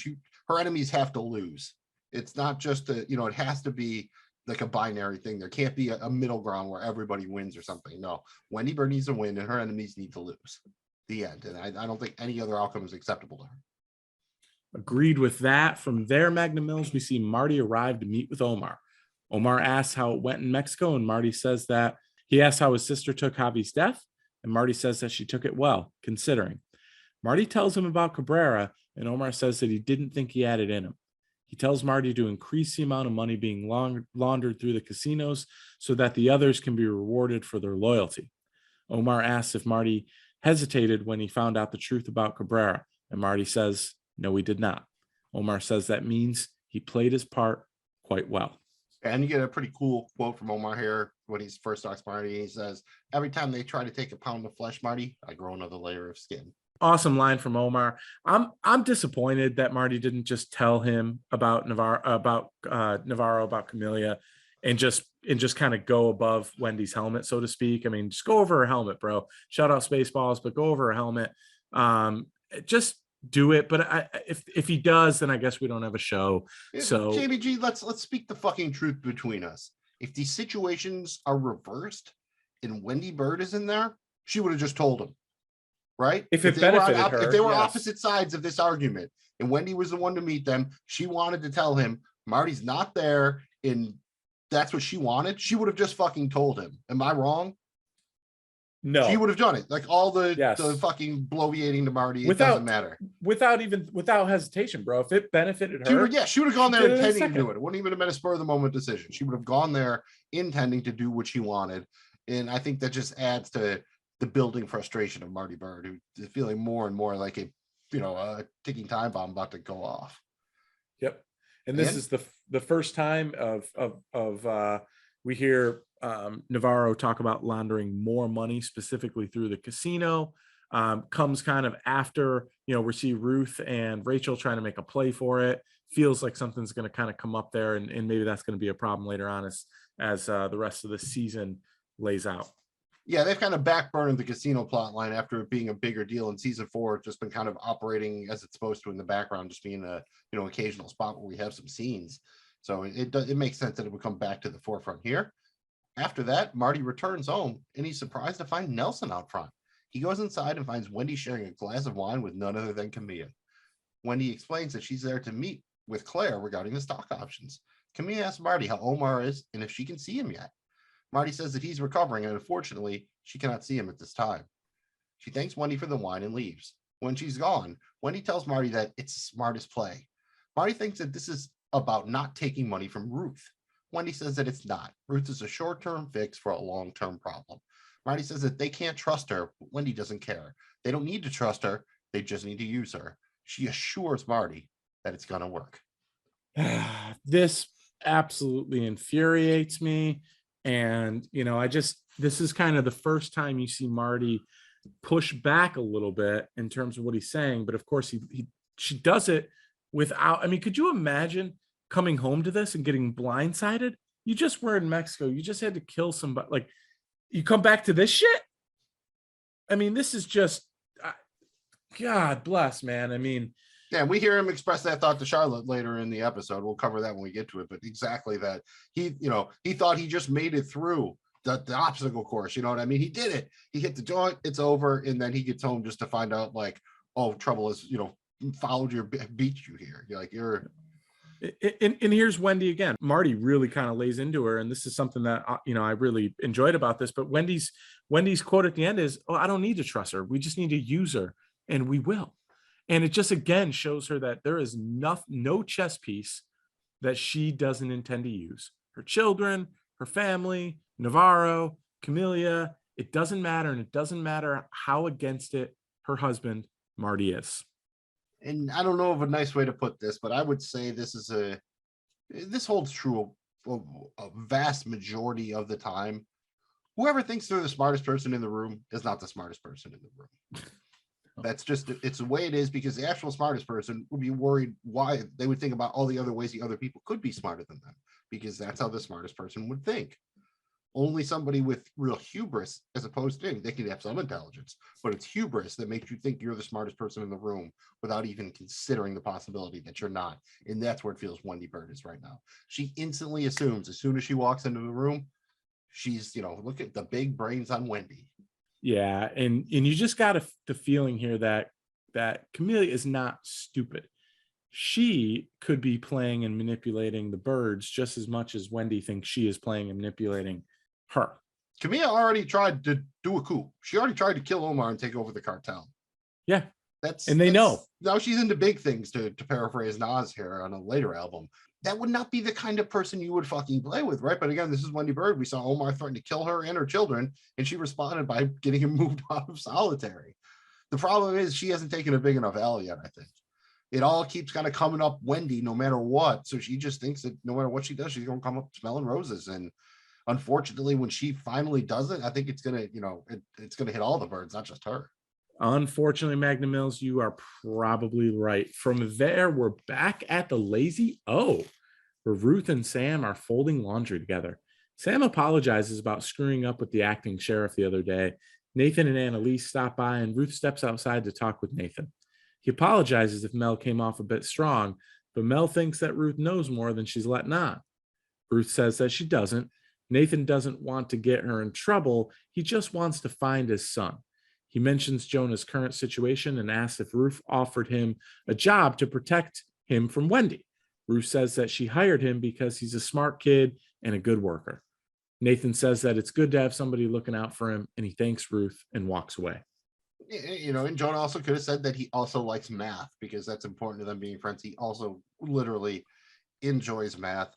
S4: her enemies have to lose. It's not just it has to be like a binary thing. There can't be a middle ground where everybody wins or something. No, Wendy Bird needs to win and her enemies need to lose. The end. And I don't think any other outcome is acceptable to her.
S3: Agreed with that. From there, Magnum Mills, we see Marty arrive to meet with Omar. Omar asks how it went in Mexico, and Marty says that he asks how his sister took Javi's death, and Marty says that she took it well, considering. Marty tells him about Cabrera, and Omar says that he didn't think he had it in him. He tells Marty to increase the amount of money being laundered through the casinos so that the others can be rewarded for their loyalty. Omar asks if Marty hesitated when he found out the truth about Cabrera, and Marty says, no, he did not. Omar says that means he played his part quite well.
S4: And you get a pretty cool quote from Omar here when he first talks to Marty. He says, every time they try to take a pound of flesh, Marty, I grow another layer of skin.
S3: Awesome line from Omar. I'm disappointed that Marty didn't just tell him about Navarro, about Camellia, and just kind of go above Wendy's helmet, so to speak. I mean, just go over her helmet, bro. Shout out Spaceballs, but go over her helmet. Just do it. But if he does, then I guess we don't have a show. So
S4: JBG, let's speak the fucking truth between us. If these situations are reversed and Wendy Bird is in there, she would have just told him. Right?
S3: If it benefited her,
S4: if they were
S3: yes.
S4: opposite sides of this argument, and Wendy was the one to meet them, she wanted to tell him Marty's not there, and that's what she wanted. She would have just fucking told him. Am I wrong?
S3: No,
S4: she would have done it. Like all the fucking bloviating to Marty, it doesn't matter.
S3: Without hesitation, bro. If it benefited her,
S4: she would have gone there intending to do it. It wouldn't even have been a spur of the moment decision. She would have gone there intending to do what she wanted, and I think that just adds to the building frustration of Marty Bird, who is feeling more and more like a ticking time bomb about to go off.
S3: Yep. And this is the first time of we hear Navarro talk about laundering more money, specifically through the casino. Comes kind of after, we see Ruth and Rachel trying to make a play for it. Feels like something's going to kind of come up there, and maybe that's going to be a problem later on as the rest of the season lays out.
S4: Yeah, they've kind of backburned the casino plot line after it being a bigger deal in season 4. It's just been kind of operating as it's supposed to in the background, just being a occasional spot where we have some scenes. So it makes sense that it would come back to the forefront here. After that, Marty returns home and he's surprised to find Nelson out front. He goes inside and finds Wendy sharing a glass of wine with none other than Camilla. Wendy explains that she's there to meet with Claire regarding the stock options. Camilla asks Marty how Omar is and if she can see him yet. Marty says that he's recovering, and unfortunately, she cannot see him at this time. She thanks Wendy for the wine and leaves. When she's gone, Wendy tells Marty that it's the smartest play. Marty thinks that this is about not taking money from Ruth. Wendy says that it's not. Ruth is a short-term fix for a long-term problem. Marty says that they can't trust her, but Wendy doesn't care. They don't need to trust her. They just need to use her. She assures Marty that it's going to work.
S3: This absolutely infuriates me. And, this is kind of the first time you see Marty push back a little bit in terms of what he's saying. But of course, she does it without, could you imagine coming home to this and getting blindsided? You just were in Mexico. You just had to kill somebody. Like, you come back to this shit? This is just, God bless, man.
S4: Yeah, we hear him express that thought to Charlotte later in the episode. We'll cover that when we get to it, but exactly that. He thought he just made it through the obstacle course. You know what I mean? He did it. He hit the joint, it's over, and then he gets home just to find out, like, oh, trouble is, followed you, beat you here. You're
S3: And here's Wendy again. Marty really kind of lays into her, and this is something that I really enjoyed about this. But Wendy's quote at the end is, "Oh, I don't need to trust her. We just need to use her, and we will." And it just again shows her that there is no chess piece that she doesn't intend to use. Her children, her family, Navarro, Camellia, it doesn't matter. And it doesn't matter how against it her husband, Marty, is.
S4: And I don't know of a nice way to put this, but I would say this holds true a vast majority of the time. Whoever thinks they're the smartest person in the room is not the smartest person in the room. That's just, it's the way it is, because the actual smartest person would be worried why they would think about all the other ways the other people could be smarter than them, because that's how the smartest person would think. Only somebody with real hubris, as opposed to, they can have some intelligence, but it's hubris that makes you think you're the smartest person in the room without even considering the possibility that you're not. And that's where it feels Wendy Bird is right now. She instantly assumes as soon as she walks into the room, she's, look at the big brains on Wendy.
S3: Yeah, and you just got the feeling here that Camellia is not stupid. She could be playing and manipulating the birds just as much as Wendy thinks she is playing and manipulating her.
S4: Camilla already tried to do a coup. She already tried to kill Omar and take over the cartel.
S3: Yeah, they know.
S4: Now she's into big things, to paraphrase Nas here on a later album. That would not be the kind of person you would fucking play with, right? But again, this is Wendy Bird. We saw Omar threaten to kill her and her children, and she responded by getting him moved out of solitary. The problem is she hasn't taken a big enough L yet, I think. It all keeps kind of coming up Wendy no matter what. So she just thinks that no matter what she does, she's going to come up smelling roses. And unfortunately, when she finally does it, I think it's going to, it's going to hit all the birds, not just her.
S3: Unfortunately, Magnum Mills, you are probably right. From there, we're back at the Lazy O, where Ruth and Sam are folding laundry together. Sam apologizes about screwing up with the acting sheriff the other day. Nathan and Annalise stop by, and Ruth steps outside to talk with Nathan. He apologizes if Mel came off a bit strong, but Mel thinks that Ruth knows more than she's letting on. Ruth says that she doesn't. Nathan doesn't want to get her in trouble. He just wants to find his son. He mentions Jonah's current situation and asks if Ruth offered him a job to protect him from Wendy. Ruth says that she hired him because he's a smart kid and a good worker. Nathan says that it's good to have somebody looking out for him, and he thanks Ruth and walks away.
S4: And Jonah also could have said that he also likes math because that's important to them being friends. He also literally enjoys math.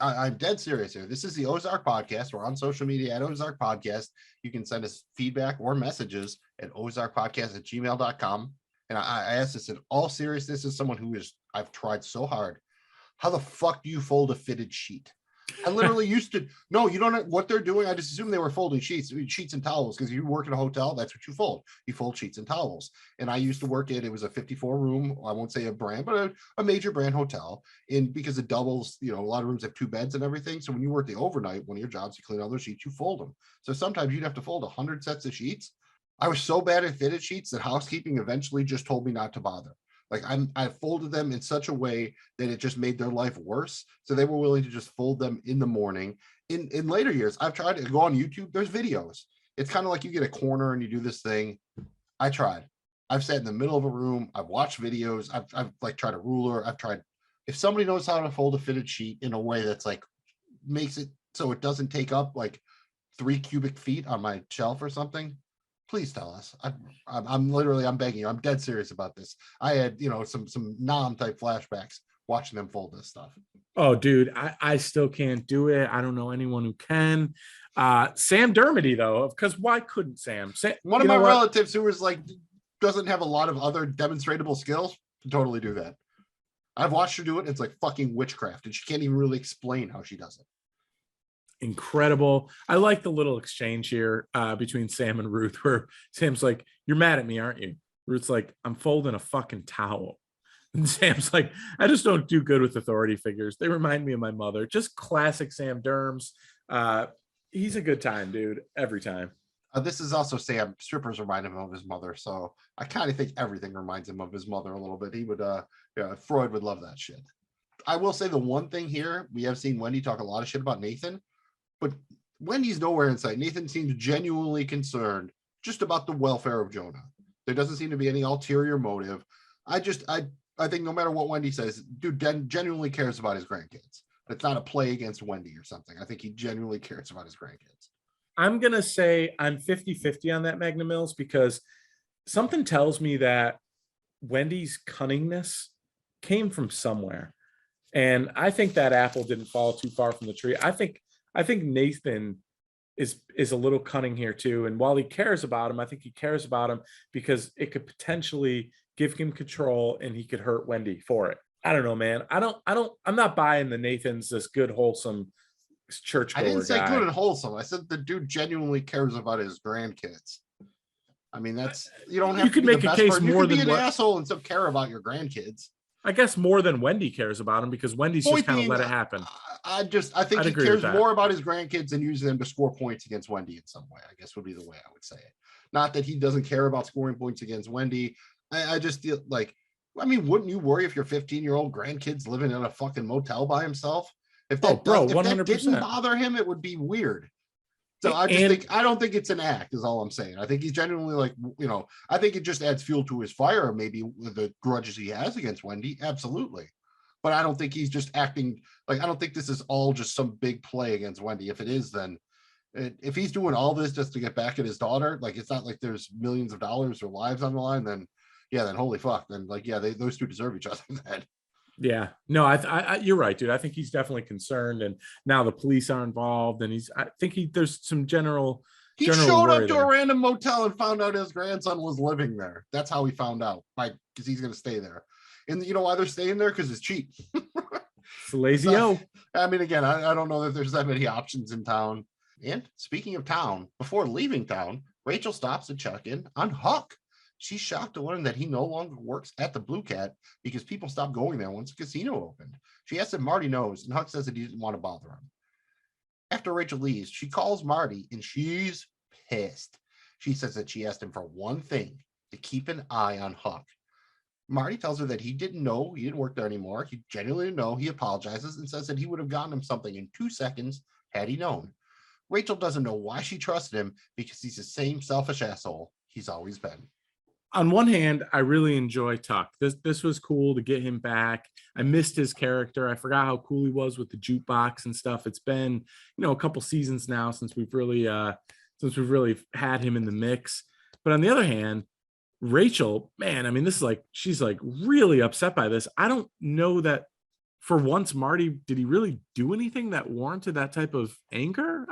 S4: I'm dead serious here. This is the Ozark Podcast. We're on social media at Ozark Podcast. You can send us feedback or messages at OzarkPodcast@gmail.com. And I ask this in all seriousness as someone I've tried so hard. How the fuck do you fold a fitted sheet? I literally used to, no, you don't know what they're doing. I just assume they were folding sheets and towels, because you work in a hotel, that's what you fold. You fold sheets and towels. And I used to work it was a 54 room, I won't say a brand, but a major brand hotel. And because it doubles, a lot of rooms have 2 beds and everything. So when you work the overnight, one of your jobs, you clean all those sheets, you fold them. So sometimes you'd have to fold 100 sets of sheets. I was so bad at fitted sheets that housekeeping eventually just told me not to bother. Like I folded them in such a way that it just made their life worse. So they were willing to just fold them in the morning. In later years, I've tried to go on YouTube. There's videos. It's kind of like you get a corner and you do this thing. I tried. I've sat in the middle of a room. I've watched videos. I've like tried a ruler. I've tried. If somebody knows how to fold a fitted sheet in a way that's like makes it so it doesn't take up like 3 cubic feet on my shelf or something, please tell us. I'm begging you. I'm dead serious about this. I had, some Nam type flashbacks watching them fold this stuff.
S3: Oh, dude, I still can't do it. I don't know anyone who can. Sam Dermody, though, because why couldn't Sam?
S4: One of my relatives who was like, doesn't have a lot of other demonstrable skills can totally do that. I've watched her do it. It's like fucking witchcraft, and she can't even really explain how she does it.
S3: Incredible. I like the little exchange here between Sam and Ruth, where Sam's like, "You're mad at me, aren't you?" Ruth's like, "I'm folding a fucking towel." And Sam's like, "I just don't do good with authority figures. They remind me of my mother." Just classic Sam Derms. He's a good time, dude, every time.
S4: This is also Sam. Strippers remind him of his mother, so I kind of think everything reminds him of his mother a little bit. He would, Freud would love that shit. I will say the one thing here, we have seen Wendy talk a lot of shit about Nathan, but Wendy's nowhere in sight. Nathan seems genuinely concerned just about the welfare of Jonah. There doesn't seem to be any ulterior motive. I think no matter what Wendy says, dude genuinely cares about his grandkids. It's not a play against Wendy or something. I think he genuinely cares about his grandkids.
S3: I'm going to say I'm 50-50 on that, Magnum Mills, because something tells me that Wendy's cunningness came from somewhere. And I think that apple didn't fall too far from the tree. I think Nathan is a little cunning here too. And while he cares about him, I think he cares about him because it could potentially give him control and he could hurt Wendy for it. I don't know, man. I'm not buying the Nathan's this good, wholesome churchgoer guy.
S4: I didn't say good and wholesome. I said the dude genuinely cares about his grandkids. I mean, that's, you don't have to be the best person. You could be an asshole and still care about your grandkids.
S3: I guess more than Wendy cares about him, because Wendy's just kind of let it happen.
S4: I think he cares more about his grandkids and uses them to score points against Wendy in some way, I guess would be the way I would say it. Not that he doesn't care about scoring points against Wendy. I just feel like, wouldn't you worry if your 15-year-old grandkid's living in a fucking motel by himself? If that, if that didn't bother him, it would be weird. So I don't think it's an act, is all I'm saying. I think he's genuinely like, I think it just adds fuel to his fire, maybe with the grudges he has against Wendy. Absolutely. But I don't think he's just acting like, I don't think this is all just some big play against Wendy. If it is, then if he's doing all this just to get back at his daughter, like, it's not like there's millions of dollars or lives on the line, then holy fuck. Then those two deserve each other then.
S3: Yeah, no, I you're right, dude. I think he's definitely concerned, and now the police are involved, and there's some general.
S4: He showed up to a random motel and found out his grandson was living there. That's how he found out, because he's going to stay there. And you know why they're staying there? Because it's cheap.
S3: It's lazy.
S4: Again, I don't know that there's that many options in town. And speaking of town, before leaving town, Rachel stops to check in on Huck. She's shocked to learn that he no longer works at the Blue Cat because people stopped going there once the casino opened. She asks if Marty knows, and Huck says that he didn't want to bother him. After Rachel leaves, she calls Marty, and she's pissed. She says that she asked him for one thing, to keep an eye on Huck. Marty tells her that he didn't know, he didn't work there anymore. He genuinely didn't know. He apologizes and says that he would have gotten him something in 2 seconds had he known. Rachel doesn't know why she trusted him because he's the same selfish asshole he's always been.
S3: On one hand, I really enjoy Tuck. This was cool to get him back. I missed his character. I forgot how cool he was with the jukebox and stuff. It's been, a couple seasons now since we've really had him in the mix. But on the other hand, Rachel, man, I mean, she's like really upset by this. I don't know that for once, Marty, did he really do anything that warranted that type of anger?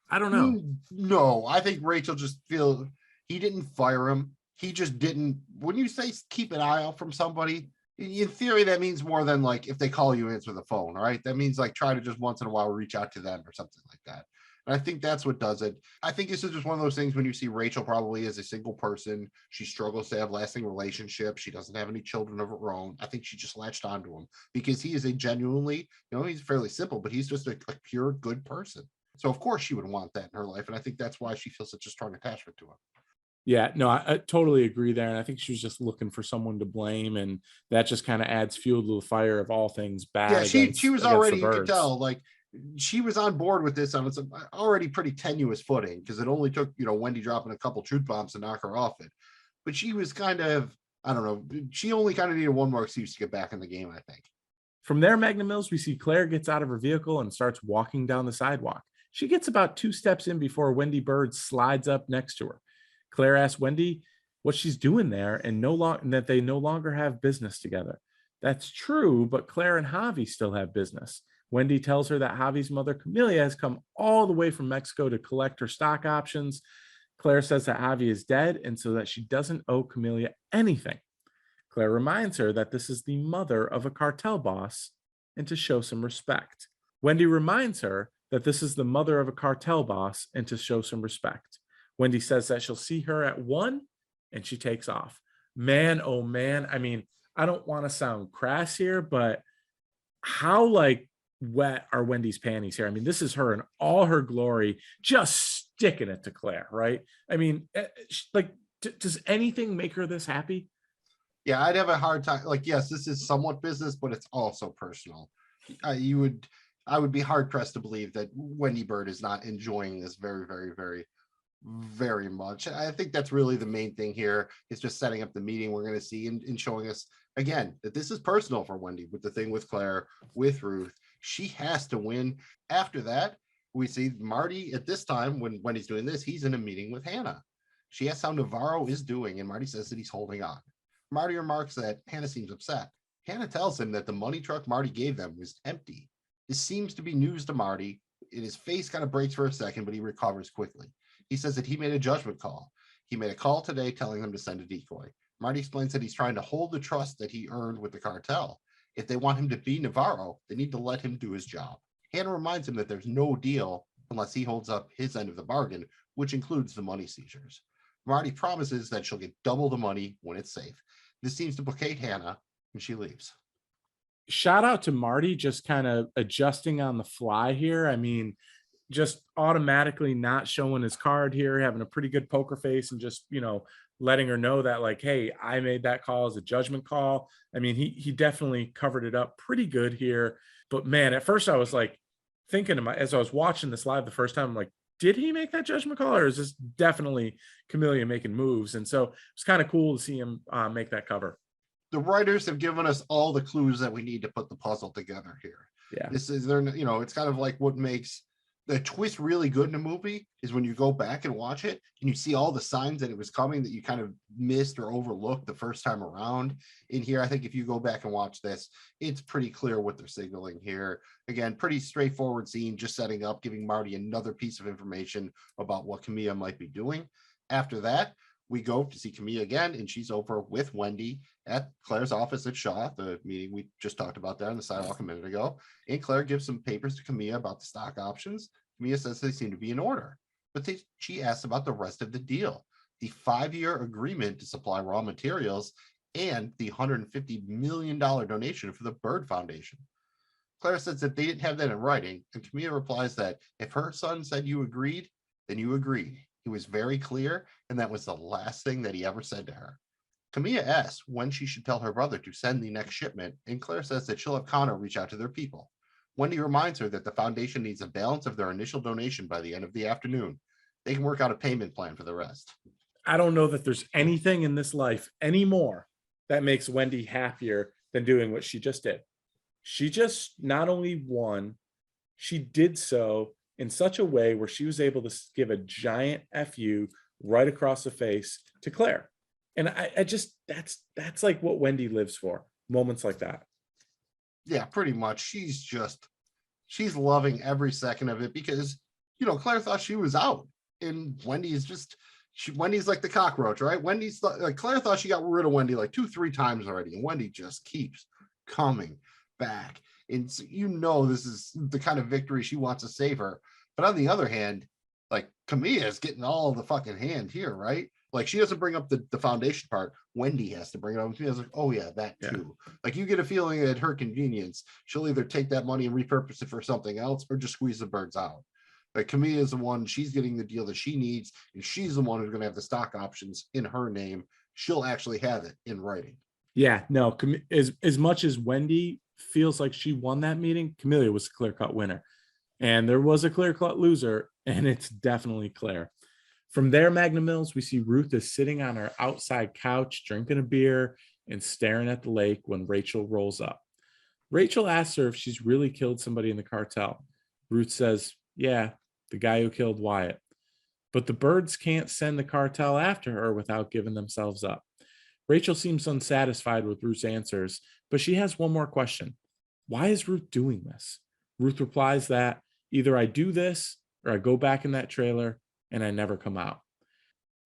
S3: I don't know.
S4: No, I think Rachel just feels he didn't fire him. He just didn't. When you say keep an eye out from somebody, in theory, that means more than like if they call you, answer the phone, right? That means like try to just once in a while reach out to them or something like that. And I think that's what does it. I think this is just one of those things when you see Rachel probably as a single person, she struggles to have lasting relationships. She doesn't have any children of her own. I think she just latched onto him because he is a genuinely, he's fairly simple, but he's just a pure good person. So of course she would want that in her life. And I think that's why she feels such a strong attachment to him.
S3: Yeah, no, I totally agree there. And I think she was just looking for someone to blame. And that just kind of adds fuel to the fire of all things bad.
S4: Yeah, she was already, you could tell, like, she was on board with this on its already pretty tenuous footing because it only took, Wendy dropping a couple truth bombs to knock her off it. But she was kind of, I don't know, she only kind of needed one more excuse to get back in the game, I think.
S3: From there, Magnum Mills, we see Claire gets out of her vehicle and starts walking down the sidewalk. She gets about 2 steps in before Wendy Bird slides up next to her. Claire asks Wendy what she's doing there and that they no longer have business together. That's true, but Claire and Javi still have business. Wendy tells her that Javi's mother, Camelia, has come all the way from Mexico to collect her stock options. Claire says that Javi is dead and so that she doesn't owe Camelia anything. Claire reminds her that this is the mother of a cartel boss and to show some respect. Wendy reminds her that this is the mother of a cartel boss and to show some respect. Wendy says that she'll see her at 1 and she takes off. Man, oh man. I mean, I don't want to sound crass here, but how wet are Wendy's panties here? I mean, this is her in all her glory, just sticking it to Claire, right? I mean, does anything make her this happy?
S4: Yeah, I'd have a hard time. Like, yes, this is somewhat business, but it's also personal. I would be hard pressed to believe that Wendy Bird is not enjoying this very, very, very, very much. I think that's really the main thing here is just setting up the meeting we're going to see and showing us again that this is personal for Wendy with the thing with Claire, with Ruth. She has to win. After that, we see Marty at this time when Wendy's doing this, he's in a meeting with Hannah. She asks how Navarro is doing, and Marty says that he's holding on. Marty remarks that Hannah seems upset. Hannah tells him that the money truck Marty gave them was empty. This seems to be news to Marty. His face kind of breaks for a second, but he recovers quickly. He says that he made a judgment call. He made a call today telling them to send a decoy. Marty explains that he's trying to hold the trust that he earned with the cartel. If they want him to be Navarro, they need to let him do his job. Hannah reminds him that there's no deal unless he holds up his end of the bargain, which includes the money seizures. Marty promises that she'll get double the money when it's safe. This seems to placate Hannah, and she leaves.
S3: Shout out to Marty just kind of adjusting on the fly here. I mean, just automatically not showing his card here, having a pretty good poker face and just, letting her know that like, hey, I made that call as a judgment call. I mean, he definitely covered it up pretty good here. But man, at first I was like thinking as I was watching this live the first time, I'm like, did he make that judgment call or is this definitely Camelia making moves? And so it's kind of cool to see him make that cover.
S4: The writers have given us all the clues that we need to put the puzzle together here.
S3: Yeah.
S4: This is it's kind of like what makes the twist really good in a movie is when you go back and watch it and you see all the signs that it was coming that you kind of missed or overlooked the first time around. In here, I think if you go back and watch this, it's pretty clear what they're signaling here. Again, pretty straightforward scene, just setting up, giving Marty another piece of information about what Camelia might be doing. After that, we go to see Camelia again, and she's over with Wendy at Claire's office at Shaw, the meeting we just talked about there on the sidewalk a minute ago. And Claire gives some papers to Camelia about the stock options. Camelia says they seem to be in order. but she asked about the rest of the deal, the 5-year agreement to supply raw materials and the $150 million donation for the Bird Foundation. Claire says that they didn't have that in writing, and Camilla replies that if her son said you agreed, then you agreed. He was very clear, and that was the last thing that he ever said to her. Camilla asks when she should tell her brother to send the next shipment, and Claire says that she'll have Connor reach out to their people. Wendy reminds her that the foundation needs a balance of their initial donation by the end of the afternoon. They can work out a payment plan for the rest.
S3: I don't know that there's anything in this life anymore that makes Wendy happier than doing what she just did. She just not only won, she did so in such a way where she was able to give a giant FU right across the face to Claire. And I just, that's like what Wendy lives for, moments like that.
S4: Yeah, pretty much. She's loving every second of it because, Claire thought she was out, and Wendy's like the cockroach, right? Claire thought she got rid of Wendy like 2-3 times already, and Wendy just keeps coming back. And this is the kind of victory she wants to save her. But on the other hand, like, Camilla is getting all of the fucking hand here, right? Like, she doesn't bring up the foundation part. Wendy has to bring it up. Camilla's like, oh yeah, that too. Yeah. Like, you get a feeling at her convenience, she'll either take that money and repurpose it for something else or just squeeze the birds out. Like, Camilla is the one, she's getting the deal that she needs, and she's the one who's going to have the stock options in her name. She'll actually have it in writing.
S3: Yeah, no, as much as Wendy feels like she won that meeting, Camilla was a clear-cut winner. And there was a clear-cut loser, and it's definitely Claire. From there, Magnum Mills, we see Ruth is sitting on her outside couch, drinking a beer and staring at the lake when Rachel rolls up. Rachel asks her if she's really killed somebody in the cartel. Ruth says, yeah, the guy who killed Wyatt. But the birds can't send the cartel after her without giving themselves up. Rachel seems unsatisfied with Ruth's answers, but she has one more question. Why is Ruth doing this? Ruth replies that either I do this or I go back in that trailer and I never come out.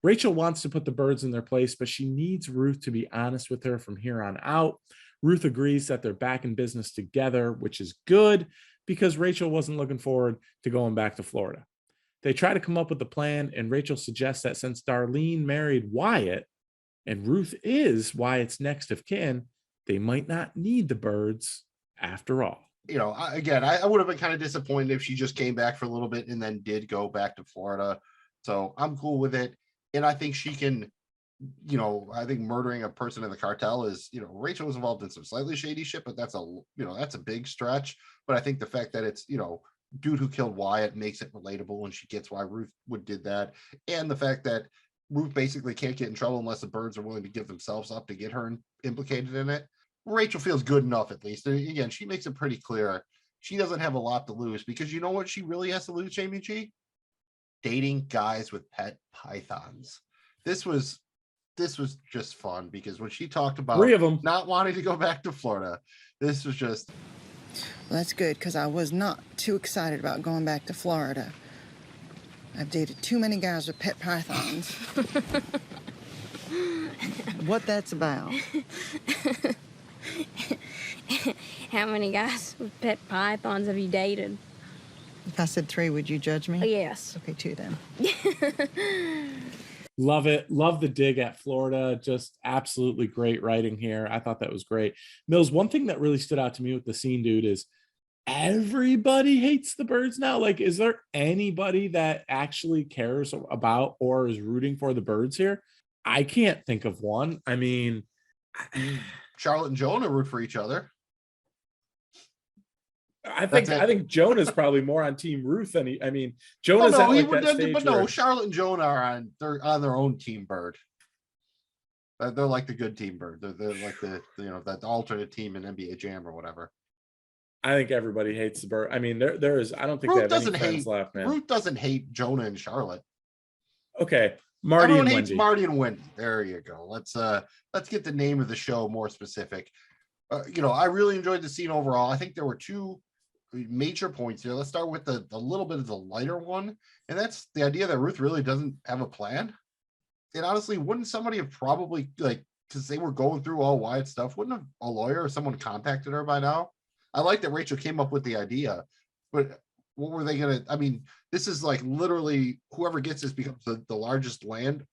S3: Rachel wants to put the birds in their place, but she needs Ruth to be honest with her from here on out. Ruth agrees that they're back in business together, which is good because Rachel wasn't looking forward to going back to Florida. They try to come up with a plan, and Rachel suggests that since Darlene married Wyatt and Ruth is Wyatt's next of kin, they might not need the birds after all.
S4: I would have been kind of disappointed if she just came back for a little bit and then did go back to Florida. So I'm cool with it. And I think she can, I think murdering a person in the cartel is, Rachel was involved in some slightly shady shit, but that's a big stretch. But I think the fact that it's, dude who killed Wyatt makes it relatable, and she gets why Ruth did that. And the fact that Ruth basically can't get in trouble unless the birds are willing to give themselves up to get her implicated in it. Rachel feels good enough, at least. And again, she makes it pretty clear she doesn't have a lot to lose, because you know what she really has to lose, Jamie G? Dating guys with pet pythons. This was just fun, because when she talked about
S3: 3 of them
S4: not wanting to go back to Florida, this was just...
S7: Well, that's good, because I was not too excited about going back to Florida. I've dated too many guys with pet pythons. What that's about?
S1: How many guys with pet pythons have you dated?
S7: If I said 3, would you judge me?
S1: Oh, yes.
S7: Okay, 2 then.
S3: Love it. Love the dig at Florida. Just absolutely great writing here. I thought that was great. Mills, one thing that really stood out to me with the scene, dude, is everybody hates the birds now. Like, is there anybody that actually cares about or is rooting for the birds here? I can't think of one. I mean,
S4: Charlotte and Jonah root for each other.
S3: I think Jonah's probably more on Team Ruth than Jonah's at like that stage.
S4: But no, Charlotte and Jonah are on their own Team Bird. They're like the good Team Bird. They're like the that alternate team in NBA Jam or whatever.
S3: I think everybody hates the bird. I mean, there is. I don't think
S4: Ruth
S3: they have any friends left, man.
S4: Ruth doesn't hate Jonah and Charlotte.
S3: Okay, Marty
S4: Everyone
S3: and
S4: hates
S3: Wendy.
S4: Marty and Wendy. There you go. Let's get the name of the show more specific. I really enjoyed the scene overall. I think there were 2 major points here. Let's start with the little bit of the lighter one, and that's the idea that Ruth really doesn't have a plan. And honestly, wouldn't somebody have probably, like, because they were going through all Wyatt stuff, wouldn't have a lawyer or someone contacted her by now? I like that Rachel came up with the idea, but what were they gonna? I mean, this is like literally whoever gets this becomes the largest land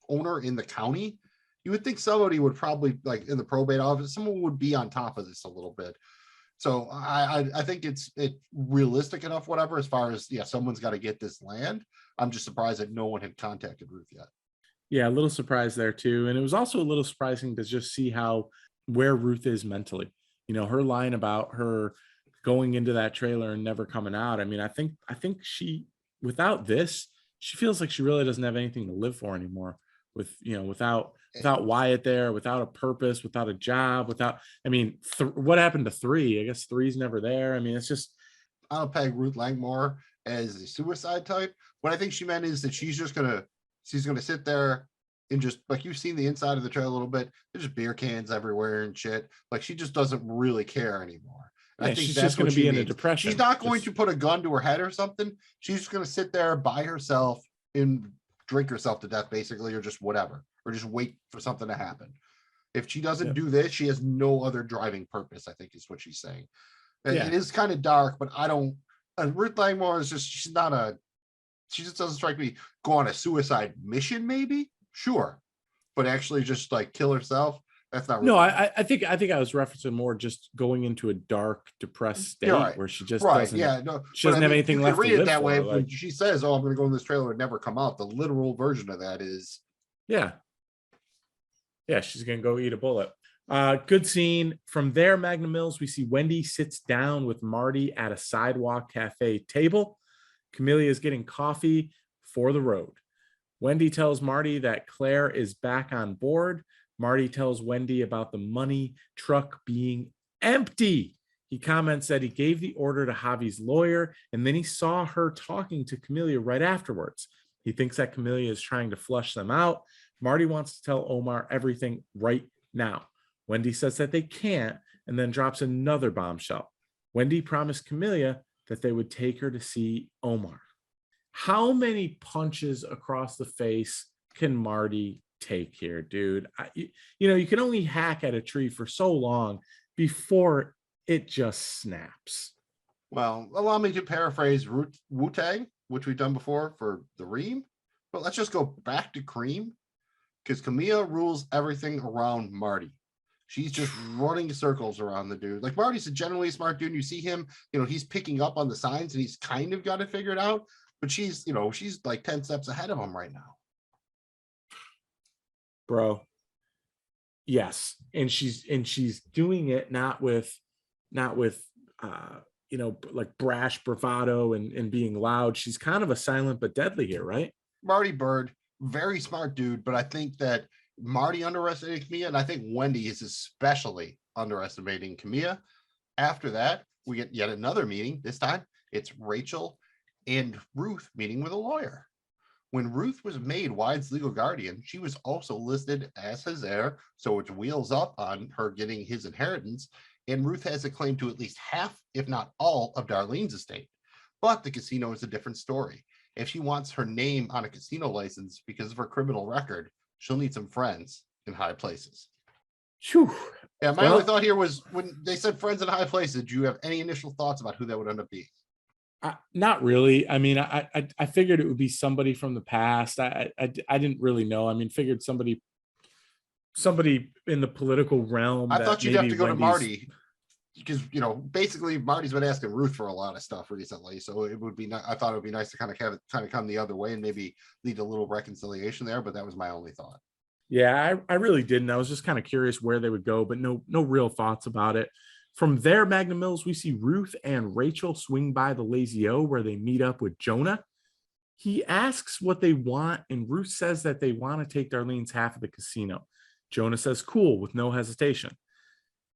S4: owner in the county. You would think somebody would probably, like in the probate office, someone would be on top of this a little bit. So I think it's realistic enough, whatever, as far as, yeah, someone's got to get this land. I'm just surprised that no one had contacted Ruth yet.
S3: Yeah, a little surprised there too. And it was also a little surprising to just see where Ruth is mentally. You know, her line about her going into that trailer and never coming out. I mean, I think she, without this, she feels like she really doesn't have anything to live for anymore. Without Wyatt there, without a purpose, without a job, I mean, what happened to 3? I guess 3's never there. I mean, it's just,
S4: I don't peg Ruth Langmore as a suicide type. What I think she meant is that she's gonna sit there and just, like, you've seen the inside of the trailer a little bit. There's just beer cans everywhere and shit. Like, she just doesn't really care anymore.
S3: I think she's just going to be in a depression.
S4: She's not going to put a gun to her head or something. She's just going to sit there by herself and drink herself to death, basically, or just whatever, or just wait for something to happen. If she doesn't do this, she has no other driving purpose, I think is what she's saying. It is kind of dark, but Ruth Langmore is just, she just doesn't strike me go on a suicide mission, maybe, sure, but actually just like kill herself. That's not.
S3: No, I think I was referencing more just going into a dark, depressed state where she just doesn't.
S4: Yeah, no,
S3: she doesn't have anything left to live for. Read it that way.
S4: When she says, "Oh, I'm going to go in this trailer and never come out," the literal version of that is,
S3: yeah, she's going to go eat a bullet. Good scene. From there, Magnum Mills, we see Wendy sits down with Marty at a sidewalk cafe table. Camellia is getting coffee for the road. Wendy tells Marty that Claire is back on board. Marty tells Wendy about the money truck being empty. He comments that he gave the order to Javi's lawyer, and then he saw her talking to Camellia right afterwards. He thinks that Camellia is trying to flush them out. Marty wants to tell Omar everything right now. Wendy says that they can't, and then drops another bombshell. Wendy promised Camellia that they would take her to see Omar. How many punches across the face can Marty take here, dude? You can only hack at a tree for so long before it just snaps.
S4: Well, allow me to paraphrase Wu-Tang, which we've done before for the Ream, but let's just go back to Cream, because Camilla rules everything around Marty. She's just running circles around the dude. Like, Marty's a generally smart dude. You see him, he's picking up on the signs and he's kind of got it figured out, but she's like 10 steps ahead of him right now.
S3: Bro. Yes. And she's doing it not with like brash bravado and being loud. She's kind of a silent but deadly here, right?
S4: Marty Bird, very smart dude, but I think that Marty underestimated Camilla, and I think Wendy is especially underestimating Camilla. After that, we get yet another meeting. This time it's Rachel and Ruth meeting with a lawyer. When Ruth was made Wyatt's legal guardian, she was also listed as his heir, so it's wheels up on her getting his inheritance, and Ruth has a claim to at least half, if not all, of Darlene's estate. But the casino is a different story. If she wants her name on a casino license because of her criminal record, she'll need some friends in high places.
S3: Whew.
S4: Yeah, my only thought here was when they said friends in high places, do you have any initial thoughts about who that would end up being?
S3: Not really. I mean, I figured it would be somebody from the past. I didn't really know. I mean, figured somebody in the political realm.
S4: I thought you'd have to go to Marty, because basically Marty's been asking Ruth for a lot of stuff recently, so it would be. I thought it would be nice to kind of come the other way and maybe lead a little reconciliation there. But that was my only thought.
S3: Yeah, I really didn't. I was just kind of curious where they would go, but no real thoughts about it. From there, Magnum Mills, we see Ruth and Rachel swing by the Lazy O where they meet up with Jonah. He asks what they want, and Ruth says that they want to take Darlene's half of the casino. Jonah says cool with no hesitation.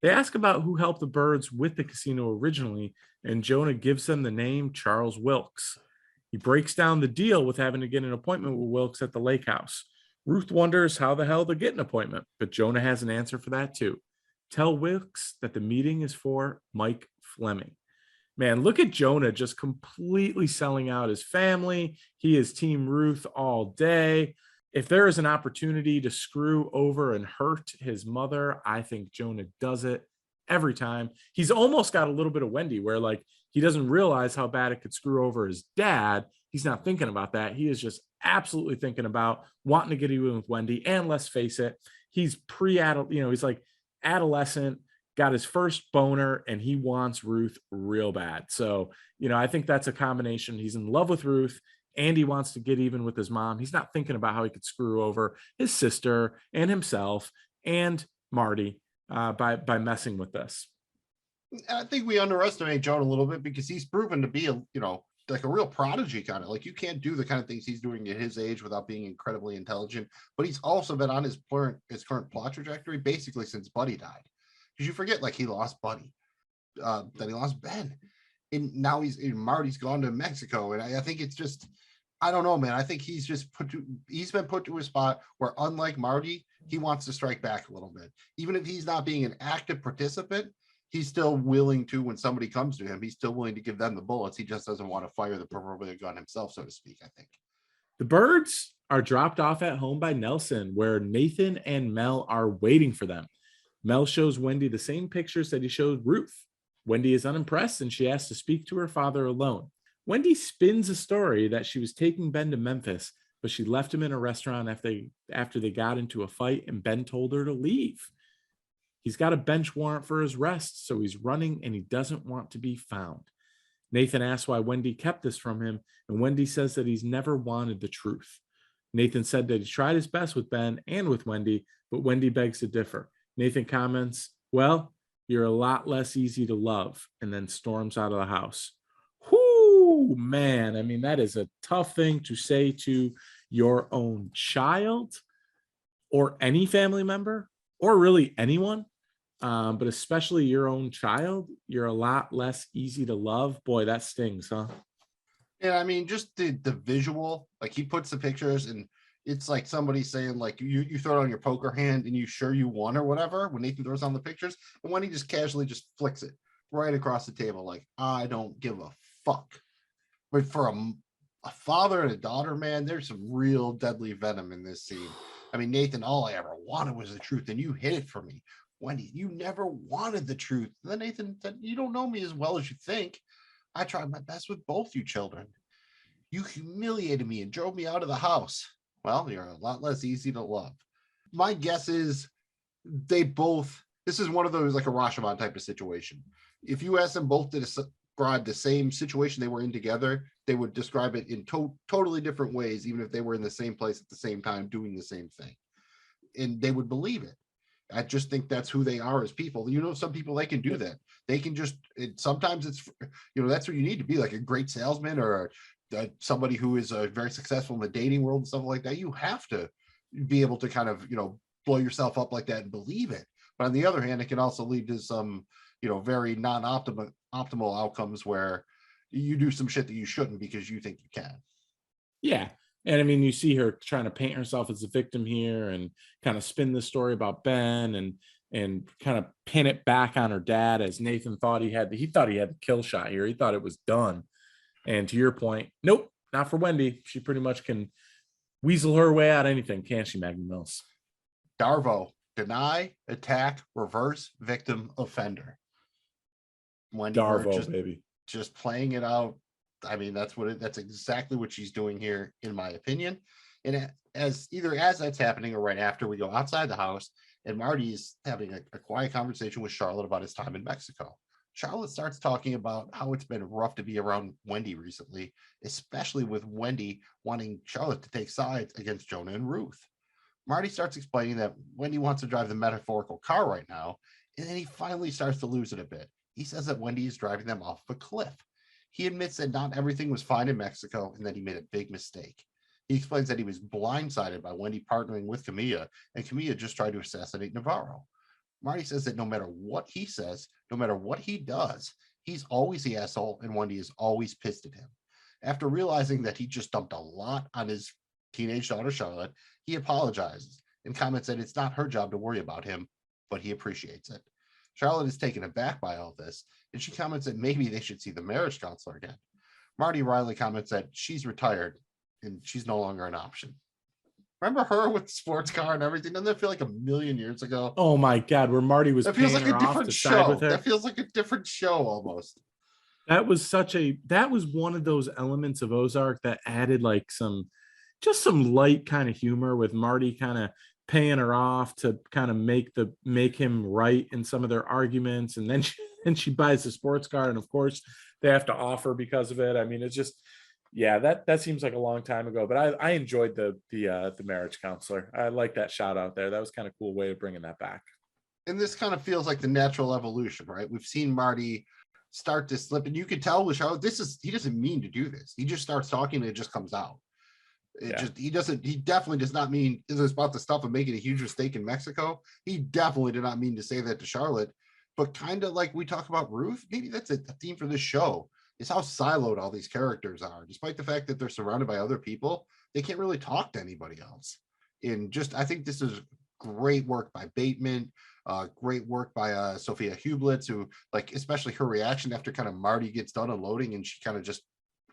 S3: They ask about who helped the Birds with the casino originally, and Jonah gives them the name Charles Wilkes. He breaks down the deal with having to get an appointment with Wilkes at the lake house. Ruth wonders how the hell they get an appointment, but Jonah has an answer for that too. Tell Wilkes that the meeting is for Mike Fleming. Man, look at Jonah just completely selling out his family. He is Team Ruth all day. If there is an opportunity to screw over and hurt his mother, I think Jonah does it every time. He's almost got a little bit of Wendy where, like, He doesn't realize how bad it could screw over his dad. He's not thinking about that. He is just absolutely thinking about wanting to get even with Wendy. And let's face it, he's pre-adult, he's like adolescent, got his first boner, and he wants Ruth real bad. So, I think that's a combination. He's in love with Ruth and he wants to get even with his mom. He's not thinking about how he could screw over his sister and himself and Marty by messing with this.
S4: I think we underestimate Joan a little bit because he's proven to be like a real prodigy kind of. Like, you can't do the kind of things he's doing at his age without being incredibly intelligent. But he's also been on his current plot trajectory basically since Buddy died. Because you forget, like, he lost Buddy, then he lost Ben, and now Marty's gone to Mexico, and I think it's just, I don't know, man. I think he's been put to a spot where, unlike Marty, he wants to strike back a little bit. Even if he's not being an active participant, he's still willing to, when somebody comes to him, he's still willing to give them the bullets. He just doesn't want to fire the proverbial gun himself, so to speak, I think.
S3: The birds are dropped off at home by Nelson, where Nathan and Mel are waiting for them. Mel shows Wendy the same pictures that he showed Ruth. Wendy is unimpressed and she asks to speak to her father alone. Wendy spins a story that she was taking Ben to Memphis, but she left him in a restaurant after they got into a fight and Ben told her to leave. He's got a bench warrant for his arrest, so he's running and he doesn't want to be found. Nathan asks why Wendy kept this from him, and Wendy says that he's never wanted the truth. Nathan said that he tried his best with Ben and with Wendy, but Wendy begs to differ. Nathan comments, "Well, you're a lot less easy to love," and then storms out of the house. Whoo, man. I mean, that is a tough thing to say to your own child or any family member or really anyone. But especially your own child. You're a lot less easy to love. Boy, that stings, huh?
S4: Yeah, I mean, just the visual, like, he puts the pictures and it's like somebody saying, like, you throw it on your poker hand and you sure you won or whatever when Nathan throws on the pictures, and when he just casually just flicks it right across the table, like, I don't give a fuck. But for a father and a daughter, man, there's some real deadly venom in this scene. I mean, Nathan, all I ever wanted was the truth, and you hid it from me. Wendy, you never wanted the truth. And then Nathan said, you don't know me as well as you think. I tried my best with both you children. You humiliated me and drove me out of the house. Well, you're a lot less easy to love. My guess is this is one of those, like a Rashomon type of situation. If you ask them both to describe the same situation they were in together, they would describe it in totally different ways, even if they were in the same place at the same time doing the same thing. And they would believe it. I just think that's who they are as people. Some people, they can do that. They can sometimes it's, that's what you need to be, like a great salesman or somebody who is very successful in the dating world and stuff like that. You have to be able to kind of, blow yourself up like that and believe it. But on the other hand, it can also lead to some, very non-optimal outcomes where you do some shit that you shouldn't because you think you can.
S3: Yeah. And I mean, you see her trying to paint herself as a victim here and kind of spin the story about Ben and kind of pin it back on her dad, as Nathan thought he thought he had the kill shot here. He thought it was done. And to your point, nope, not for Wendy. She pretty much can weasel her way out of anything, can't she, Magnum Mills?
S4: Darvo, deny, attack, reverse, victim, offender. Wendy
S3: Darvo, baby.
S4: Just playing it out. I mean, that's exactly what she's doing here, in my opinion. And as that's happening or right after, we go outside the house and Marty's having a quiet conversation with Charlotte about his time in Mexico. Charlotte starts talking about how it's been rough to be around Wendy recently, especially with Wendy wanting Charlotte to take sides against Jonah and Ruth. Marty starts explaining that Wendy wants to drive the metaphorical car right now, and then he finally starts to lose it a bit. He says that Wendy is driving them off a cliff. He admits that not everything was fine in Mexico and that he made a big mistake. He explains that he was blindsided by Wendy partnering with Camilla, and Camilla just tried to assassinate Navarro. Marty says that no matter what he says, no matter what he does, he's always the asshole, and Wendy is always pissed at him. After realizing that he just dumped a lot on his teenage daughter, Charlotte, he apologizes and comments that it's not her job to worry about him, but he appreciates it. Charlotte is taken aback by all this, and she comments that maybe they should see the marriage counselor again. Marty Riley comments that she's retired and she's no longer an option. Remember her with the sports car and everything? Doesn't that feel like a million years ago?
S3: Oh my God, where Marty was
S4: that feels like a
S3: her
S4: different
S3: off to side
S4: show.
S3: with her.
S4: That feels like a different show almost.
S3: That was one of those elements of Ozark that added like some light kind of humor with Marty kind of paying her off to kind of make him right in some of their arguments. And then she buys the sports car, and of course they have to offer because of it. I mean, it's just, yeah, that seems like a long time ago, but I enjoyed the marriage counselor. I like that shout out there. That was kind of cool way of bringing that back.
S4: And this kind of feels like the natural evolution, right? We've seen Marty start to slip, and you can tell with how he doesn't mean to do this. He just starts talking and it just comes out. He definitely does not mean it's about the stuff of making a huge mistake in Mexico. He definitely did not mean to say that to Charlotte, but kind of like we talk about Ruth, maybe that's a theme for this show, is how siloed all these characters are. Despite the fact that they're surrounded by other people, they can't really talk to anybody else. And just, I think this is great work by Bateman, great work by Sophia Hublitz, who, like, especially her reaction after kind of Marty gets done unloading and she kind of just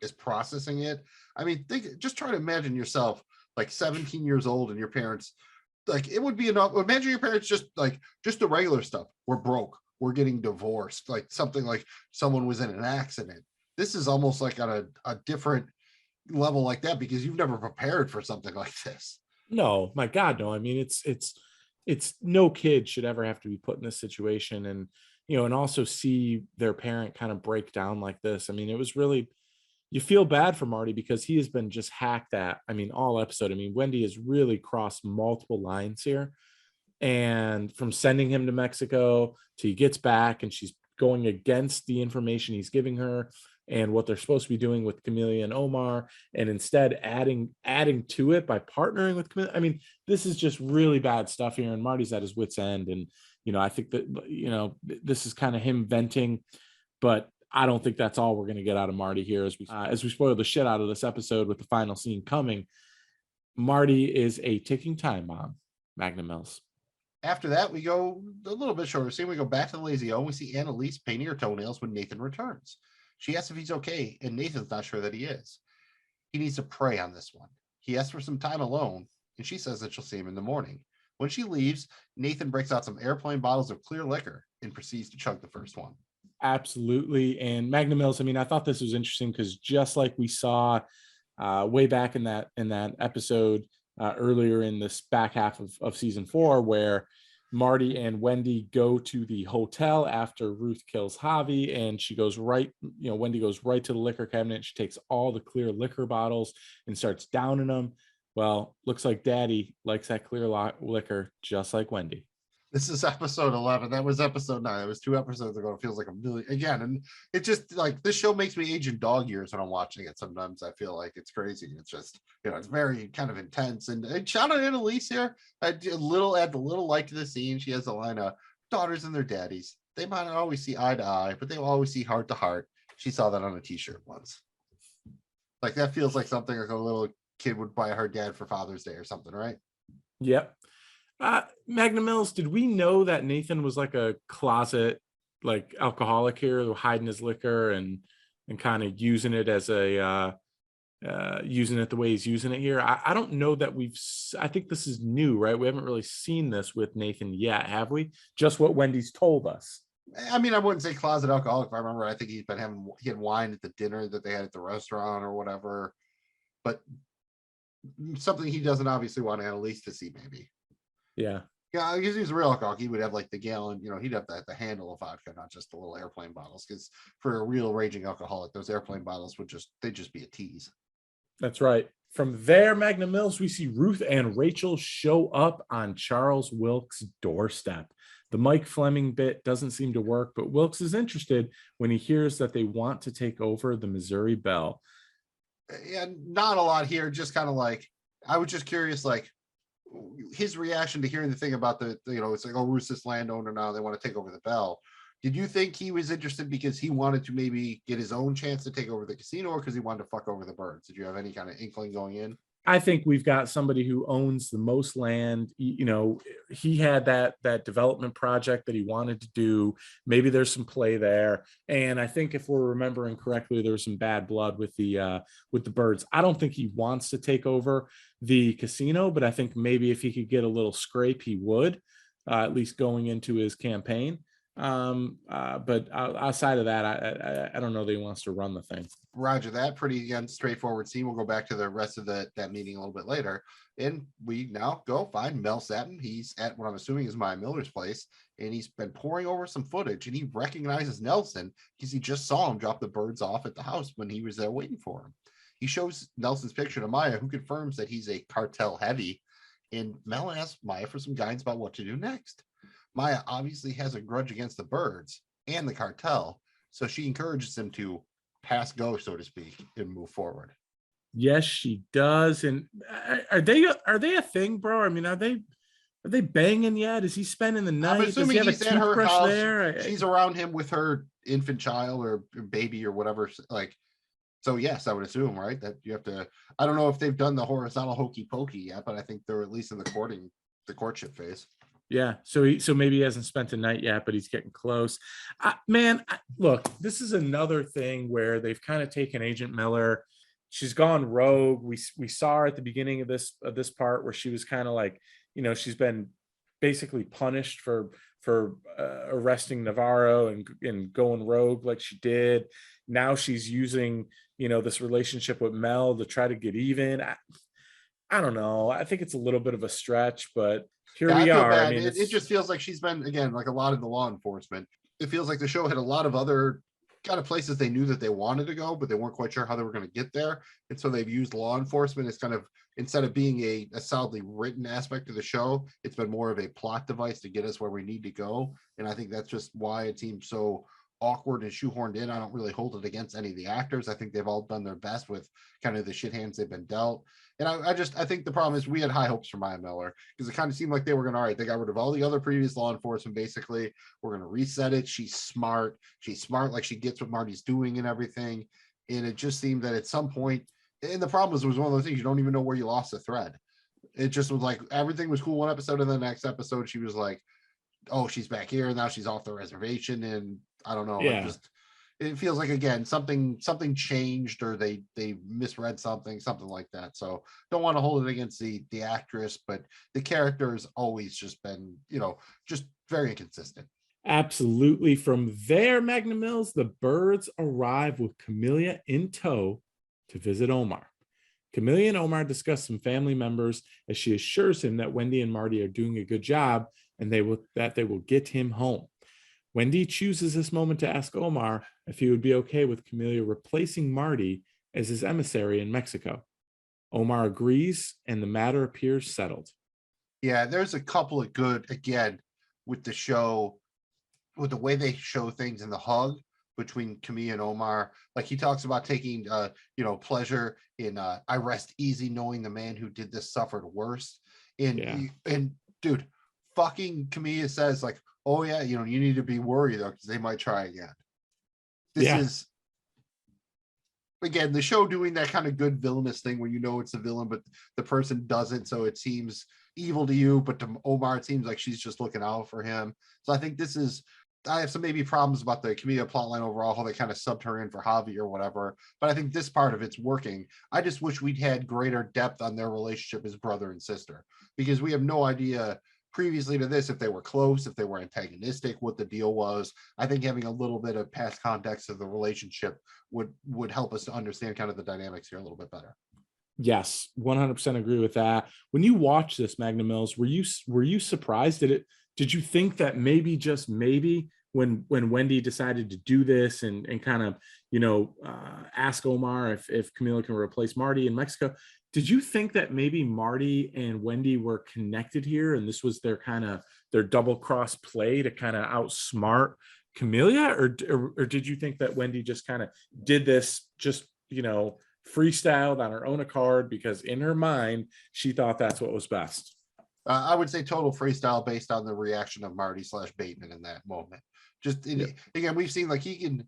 S4: is processing it. I mean, just try to imagine yourself like 17 years old and your parents, like, it would be enough. Imagine your parents just the regular stuff. We're broke. We're getting divorced. Like something like someone was in an accident. This is almost like on a different level like that, because you've never prepared for something like this.
S3: No, my God, no. I mean, it's no kid should ever have to be put in this situation, and and also see their parent kind of break down like this. I mean, it was really, you feel bad for Marty because he has been just hacked at. I mean, all episode. I mean, Wendy has really crossed multiple lines here, and from sending him to Mexico to he gets back and she's going against the information he's giving her and what they're supposed to be doing with Camelia and Omar, and instead adding to it by partnering with Camelia. I mean, this is just really bad stuff here, and Marty's at his wit's end. And I think that this is kind of him venting, but I don't think that's all we're going to get out of Marty here as we spoil the shit out of this episode with the final scene coming. Marty is a ticking time bomb, Magnum Mills.
S4: After that, we go a little bit shorter scene. We go back to the Lazy O, and we see Annalise painting her toenails when Nathan returns. She asks if he's okay, and Nathan's not sure that he is. He needs to pray on this one. He asks for some time alone, and she says that she'll see him in the morning. When she leaves, Nathan breaks out some airplane bottles of clear liquor and proceeds to chug the first one.
S3: Absolutely. And Magnum Mills, I mean, I thought this was interesting because just like we saw way back in that episode earlier in this back half of season 4, where Marty and Wendy go to the hotel after Ruth kills Javi, and she goes right, Wendy goes right to the liquor cabinet. She takes all the clear liquor bottles and starts downing them. Well, looks like Daddy likes that clear liquor just like Wendy.
S4: This is episode 11. That was episode 9. It was 2 episodes ago. It feels like a million again. And it just, like, this show makes me age in dog years when I'm watching it. Sometimes I feel like it's crazy. It's just, it's very kind of intense. And shout out to Annalise here. Add the little light to the scene. She has a line of daughters and their daddies. They might not always see eye to eye, but they will always see heart to heart. She saw that on a t-shirt once. Like, that feels like something like a little kid would buy her dad for Father's Day or something, right?
S3: Yep. Magnum Mills, did we know that Nathan was like a closet like alcoholic here, hiding his liquor and kind of using it as using it the way he's using it here? I don't know that I think this is new, right? We haven't really seen this with Nathan yet, have we? Just what Wendy's told us.
S4: I mean, I wouldn't say closet alcoholic. If I remember, I think he had wine at the dinner that they had at the restaurant or whatever, but something he doesn't obviously want Annalise to see, maybe.
S3: Yeah,
S4: because he's a real alcoholic. He would have like the gallon, he'd have the handle of vodka, not just the little airplane bottles. Because for a real raging alcoholic, those airplane bottles they'd just be a tease.
S3: That's right. From there, Magnum Mills, we see Ruth and Rachel show up on Charles Wilkes' doorstep. The Mike Fleming bit doesn't seem to work, but Wilkes is interested when he hears that they want to take over the Missouri Belle.
S4: Yeah, not a lot here. Just kind of like, I was just curious, like, his reaction to hearing the thing about it's like, oh, Ruth's this landowner now, they want to take over the Belle. Did you think he was interested because he wanted to maybe get his own chance to take over the casino, or because he wanted to fuck over the birds? Did you have any kind of inkling going in?
S3: I think we've got somebody who owns the most land. He had that development project that he wanted to do. Maybe there's some play there. And I think if we're remembering correctly, there was some bad blood with the birds. I don't think he wants to take over the casino, but I think maybe if he could get a little scrape, he would, at least going into his campaign. But outside of that, I don't know that he wants to run the thing.
S4: Roger that. Pretty again straightforward scene. We'll go back to the rest of that meeting a little bit later, and we now go find Mel Satin. He's at what I'm assuming is Maya Miller's place, and he's been poring over some footage, and he recognizes Nelson because he just saw him drop the birds off at the house when he was there waiting for him. He shows Nelson's picture to Maya, who confirms that he's a cartel heavy, and Mel asks Maya for some guidance about what to do next. Maya obviously has a grudge against the birds and the cartel, so she encourages him to pass go, so to speak, and move forward.
S3: Yes, she does. And are they a thing, bro? I mean, are they banging yet? Is he spending the night?
S4: I'm assuming
S3: Does he have
S4: he's
S3: a
S4: at her
S3: toothbrush
S4: house.
S3: there?
S4: She's around him with her infant child or baby or whatever. Like, so yes, I would assume, right? That you have to. I don't know if they've done the horizontal hokey pokey yet, but I think they're at least in the courtship phase.
S3: Yeah, so maybe he hasn't spent the night yet, but he's getting close. Look, this is another thing where they've kind of taken Agent Miller. She's gone rogue. We saw her at the beginning of this part where she was kind of like, she's been basically punished for arresting Navarro and going rogue like she did. Now she's using this relationship with Mel to try to get even. I don't know. I think it's a little bit of a stretch, but here we are.
S4: Bad.
S3: I mean,
S4: it just feels like she's been, again, like a lot of the law enforcement. It feels like the show had a lot of other kind of places they knew that they wanted to go, but they weren't quite sure how they were going to get there. And so they've used law enforcement as kind of, instead of being a solidly written aspect of the show, it's been more of a plot device to get us where we need to go. And I think that's just why it seems so awkward and shoehorned in. I don't really hold it against any of the actors. I think they've all done their best with kind of the shit hands they've been dealt. And I think the problem is we had high hopes for Maya Miller because it kind of seemed like they were going to, all right, they got rid of all the other previous law enforcement. Basically, we're going to reset it. She's smart. Like she gets what Marty's doing and everything. And it just seemed that at some point, and the problem was it was one of those things you don't even know where you lost the thread. It just was like everything was cool one episode, and the next episode she was like, oh, she's back here, and now she's off the reservation, and I don't know.
S3: Yeah.
S4: It feels like, again, something changed, or they misread something like that. So don't want to hold it against the actress, but the character has always just been, just very inconsistent.
S3: Absolutely. From there, Magnum Mills, the birds arrive with Camellia in tow to visit Omar. Camellia and Omar discuss some family members as she assures him that Wendy and Marty are doing a good job and they will get him home. Wendy chooses this moment to ask Omar if he would be okay with Camellia replacing Marty as his emissary in Mexico. Omar agrees, and the matter appears settled.
S4: Yeah, there's a couple of good, again, with the show, with the way they show things in the hug between Camellia and Omar. Like he talks about taking, pleasure in, I rest easy knowing the man who did this suffered worse. And dude, fucking Camellia says like, oh yeah, you need to be worried though, because they might try again. This is, again, the show doing that kind of good villainous thing where it's a villain, but the person doesn't, so it seems evil to you, but to Omar, it seems like she's just looking out for him. So I think I have some maybe problems about the Camellia plotline overall, how they kind of subbed her in for Javi or whatever, but I think this part of it's working. I just wish we'd had greater depth on their relationship as brother and sister, because we have no idea previously to this if they were close, if they were antagonistic, what the deal was. I think having a little bit of past context of the relationship would help us to understand kind of the dynamics here a little bit better.
S3: Yes, 100% agree with that. When you watch this, Magnum Mills, were you surprised? Did you think that maybe, just maybe, when Wendy decided to do this and kind of ask Omar if Camellia can replace Marty in Mexico, did you think that maybe Marty and Wendy were connected here and this was their double cross play to kind of outsmart Camellia, or did you think that Wendy just kind of did this just freestyled on her own accord because in her mind she thought that's what was best?
S4: I would say total freestyle based on the reaction of Marty / Bateman in that moment. Again, we've seen like he can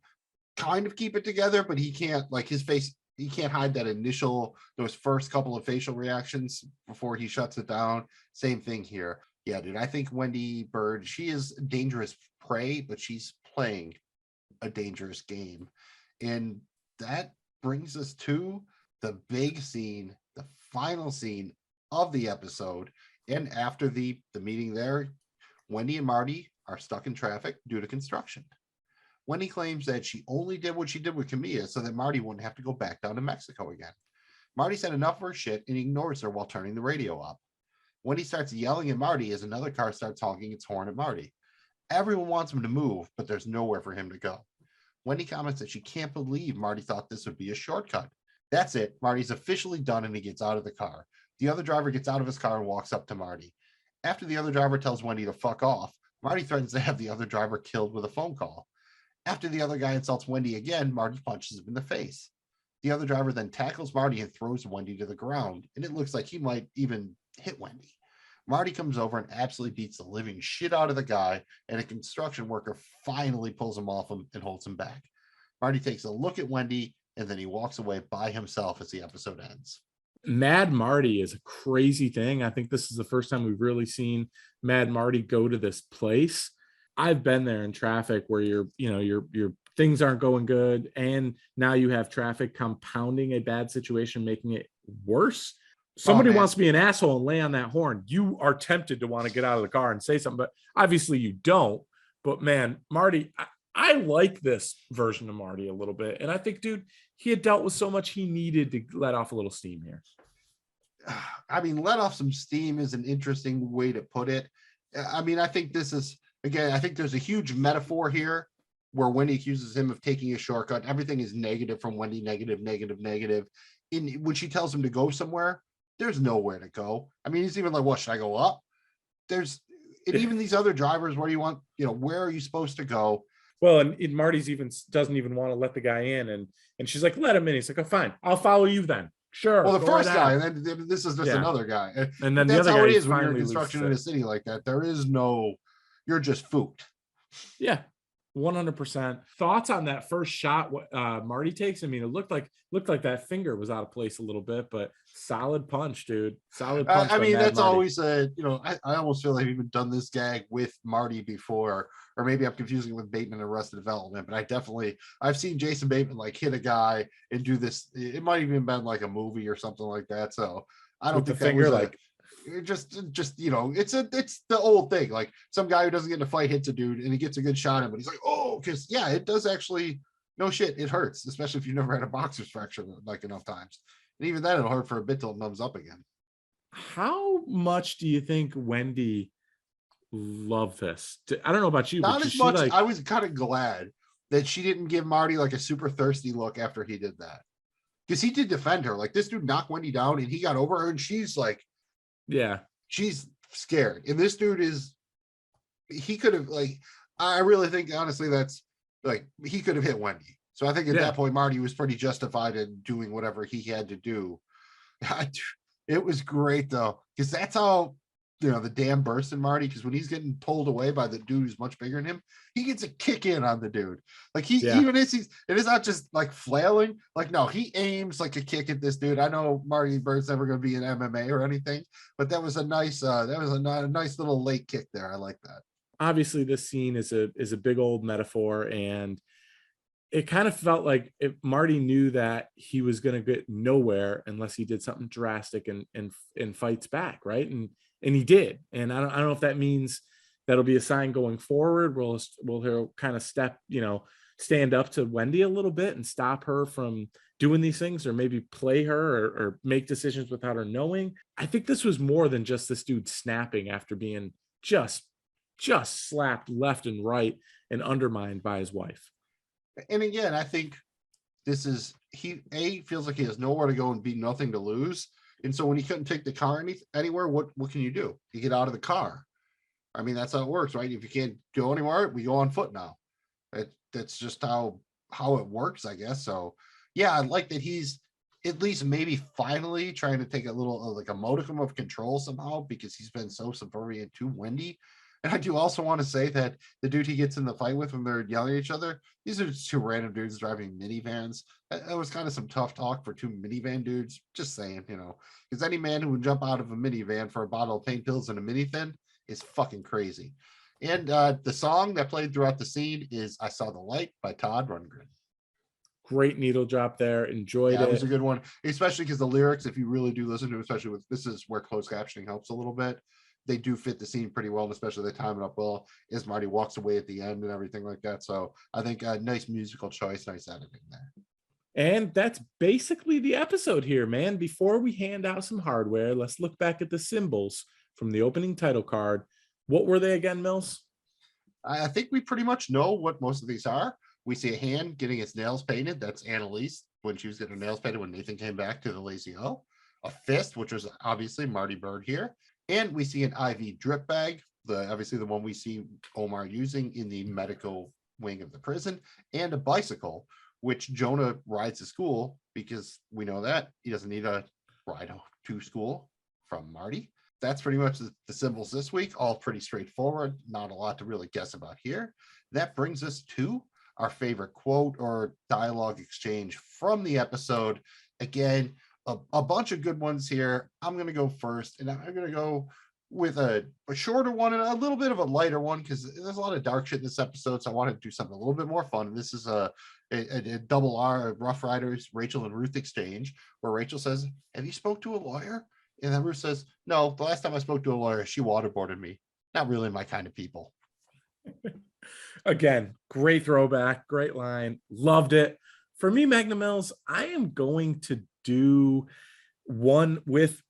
S4: kind of keep it together, but he can't, like his face, he can't hide those first couple of facial reactions before he shuts it down. Same thing here. Yeah, dude, I think Wendy Bird, she is dangerous prey, but she's playing a dangerous game. And that brings us to the big scene, the final scene of the episode. And after the meeting there, Wendy and Marty are stuck in traffic due to construction. Wendy claims that she only did what she did with Camilla so that Marty wouldn't have to go back down to Mexico again. Marty's had enough of her shit and ignores her while turning the radio up. Wendy starts yelling at Marty as another car starts honking its horn at Marty. Everyone wants him to move, but there's nowhere for him to go. Wendy comments that she can't believe Marty thought this would be a shortcut. That's it. Marty's officially done and he gets out of the car. The other driver gets out of his car and walks up to Marty. After the other driver tells Wendy to fuck off, Marty threatens to have the other driver killed with a phone call. After the other guy insults Wendy again, Marty punches him in the face. The other driver then tackles Marty and throws Wendy to the ground, and it looks like he might even hit Wendy. Marty comes over and absolutely beats the living shit out of the guy, and a construction worker finally pulls him off him and holds him back. Marty takes a look at Wendy, and then he walks away by himself as the episode ends.
S3: Mad Marty is a crazy thing. I think this is the first time we've really seen Mad Marty go to this place. I've been there in traffic where your things aren't going good, and now you have traffic compounding a bad situation, making it worse. Somebody wants to be an asshole and lay on that horn. You are tempted to want to get out of the car and say something, but obviously you don't. But man, Marty, I like this version of Marty a little bit. And I think, dude, he had dealt with so much, he needed to let off a little steam here.
S4: I mean, let off some steam is an interesting way to put it. I mean, I think this is, again, I think there's a huge metaphor here where Wendy accuses him of taking a shortcut. Everything is negative from Wendy, negative. When she tells him to go somewhere, there's nowhere to go. I mean, he's even like, what, should I go up? And even these other drivers, where do you want, where are you supposed to go?
S3: Well, and Marty's even doesn't even want to let the guy in, and she's like, let him in. He's like, oh, fine, I'll follow you then. Sure.
S4: Well, the first guy, and then this is just another guy.
S3: And then
S4: that's
S3: the other
S4: how
S3: guy
S4: it is when you're in
S3: finally
S4: construction in a city like that. There is no, you're just fooked.
S3: Yeah, 100%. Thoughts on that first shot Marty takes? I mean, it looked like that finger was out of place a little bit, but solid punch, dude. Solid punch.
S4: I mean, that's
S3: Marty.
S4: always I almost feel like I've even done this gag with Marty before, or maybe I'm confusing it with Bateman in Arrested Development, but I've seen Jason Bateman like hit a guy and do this. It might even been like a movie or something like that. So I don't think that was like just it's the old thing. Like some guy who doesn't get in a fight hits a dude and he gets a good shot at him, but he's like, oh, because yeah, it does actually, no shit, it hurts, especially if you've never had a boxer's fracture like enough times. And even then it'll hurt for a bit till it numbs up again.
S3: How much do you think Wendy loved this? I don't know about you.
S4: Not as much. I was kind of glad that she didn't give Marty like a super thirsty look after he did that. Because he did defend her. Like this dude knocked Wendy down and he got over her and she's like, yeah, she's scared. And this dude he could have I really think honestly that's he could have hit Wendy. So I think at that point, Marty was pretty justified in doing whatever he had to do. It was great though, because that's how, the dam bursts in Marty, because when he's getting pulled away by the dude who's much bigger than him, he gets a kick in on the dude. Like even as it is not just like flailing, like no, he aims like a kick at this dude. I know Marty Bird's never going to be in MMA or anything, but that was a nice nice little late kick there. I like that. Obviously,
S3: this scene is a big old metaphor, and it kind of felt like if Marty knew that he was going to get nowhere unless he did something drastic and fights back, right? And he did. And I don't know if that means that'll be a sign going forward. Will he'll kind of stand up to Wendy a little bit and stop her from doing these things, or maybe play her or make decisions without her knowing. I think this was more than just this dude snapping after being just slapped left and right and undermined by his wife.
S4: And again, I think this is, he feels like he has nowhere to go and be nothing to lose. And so when he couldn't take the car anywhere, what can you do? You get out of the car. I mean, that's how it works, right? If you can't go anywhere, we go on foot now. That's just how it works, I guess. So yeah, I like that he's at least maybe finally trying to take a little like a modicum of control somehow, because he's been so subservient to Wendy. And I do also want to say that the dude he gets in the fight with when they're yelling at each other, these are just two random dudes driving minivans. That was kind of some tough talk for two minivan dudes. Just saying, because any man who would jump out of a minivan for a bottle of pain pills and a minifin is fucking crazy. And the song that played throughout the scene is I Saw the Light by Todd Rundgren.
S3: Great needle drop there. Enjoyed it.
S4: It was a good one, especially because the lyrics, if you really do listen to it, especially with, this is where closed captioning helps a little bit. they do fit the scene pretty well, and especially they time it up well as Marty walks away at the end and everything like that. So I think a nice musical choice, nice editing there.
S3: And that's basically the episode here, man. Before we hand out some hardware, let's look back at the symbols from the opening title card. What were they again, Mills?
S4: I think we pretty much know what most of these are. We see a hand getting its nails painted. That's Annalise when she was getting her nails painted when Nathan came back to the Lazy O. A fist, which was obviously Marty Bird here. And we see an IV drip bag, obviously the one we see Omar using in the medical wing of the prison, and a bicycle, which Jonah rides to school because we know that he doesn't need a ride to school from Marty. That's pretty much the symbols this week, all pretty straightforward, not a lot to really guess about here. That brings us to our favorite quote or dialogue exchange from the episode. Again, a bunch of good ones here. I'm going to go first, and I'm going to go with a shorter one and a little bit of a lighter one because there's a lot of dark shit in this episode, so I want to do something a little bit more fun. And this is a double R Rough Riders Rachel and Ruth exchange where Rachel says, "Have you spoke to a lawyer?" And then Ruth says, "No, the last time I spoke to a lawyer, she waterboarded me. Not really my kind of people."
S3: Again, great throwback, great line. Loved it. For me, Magnum Mills, I am going to do one with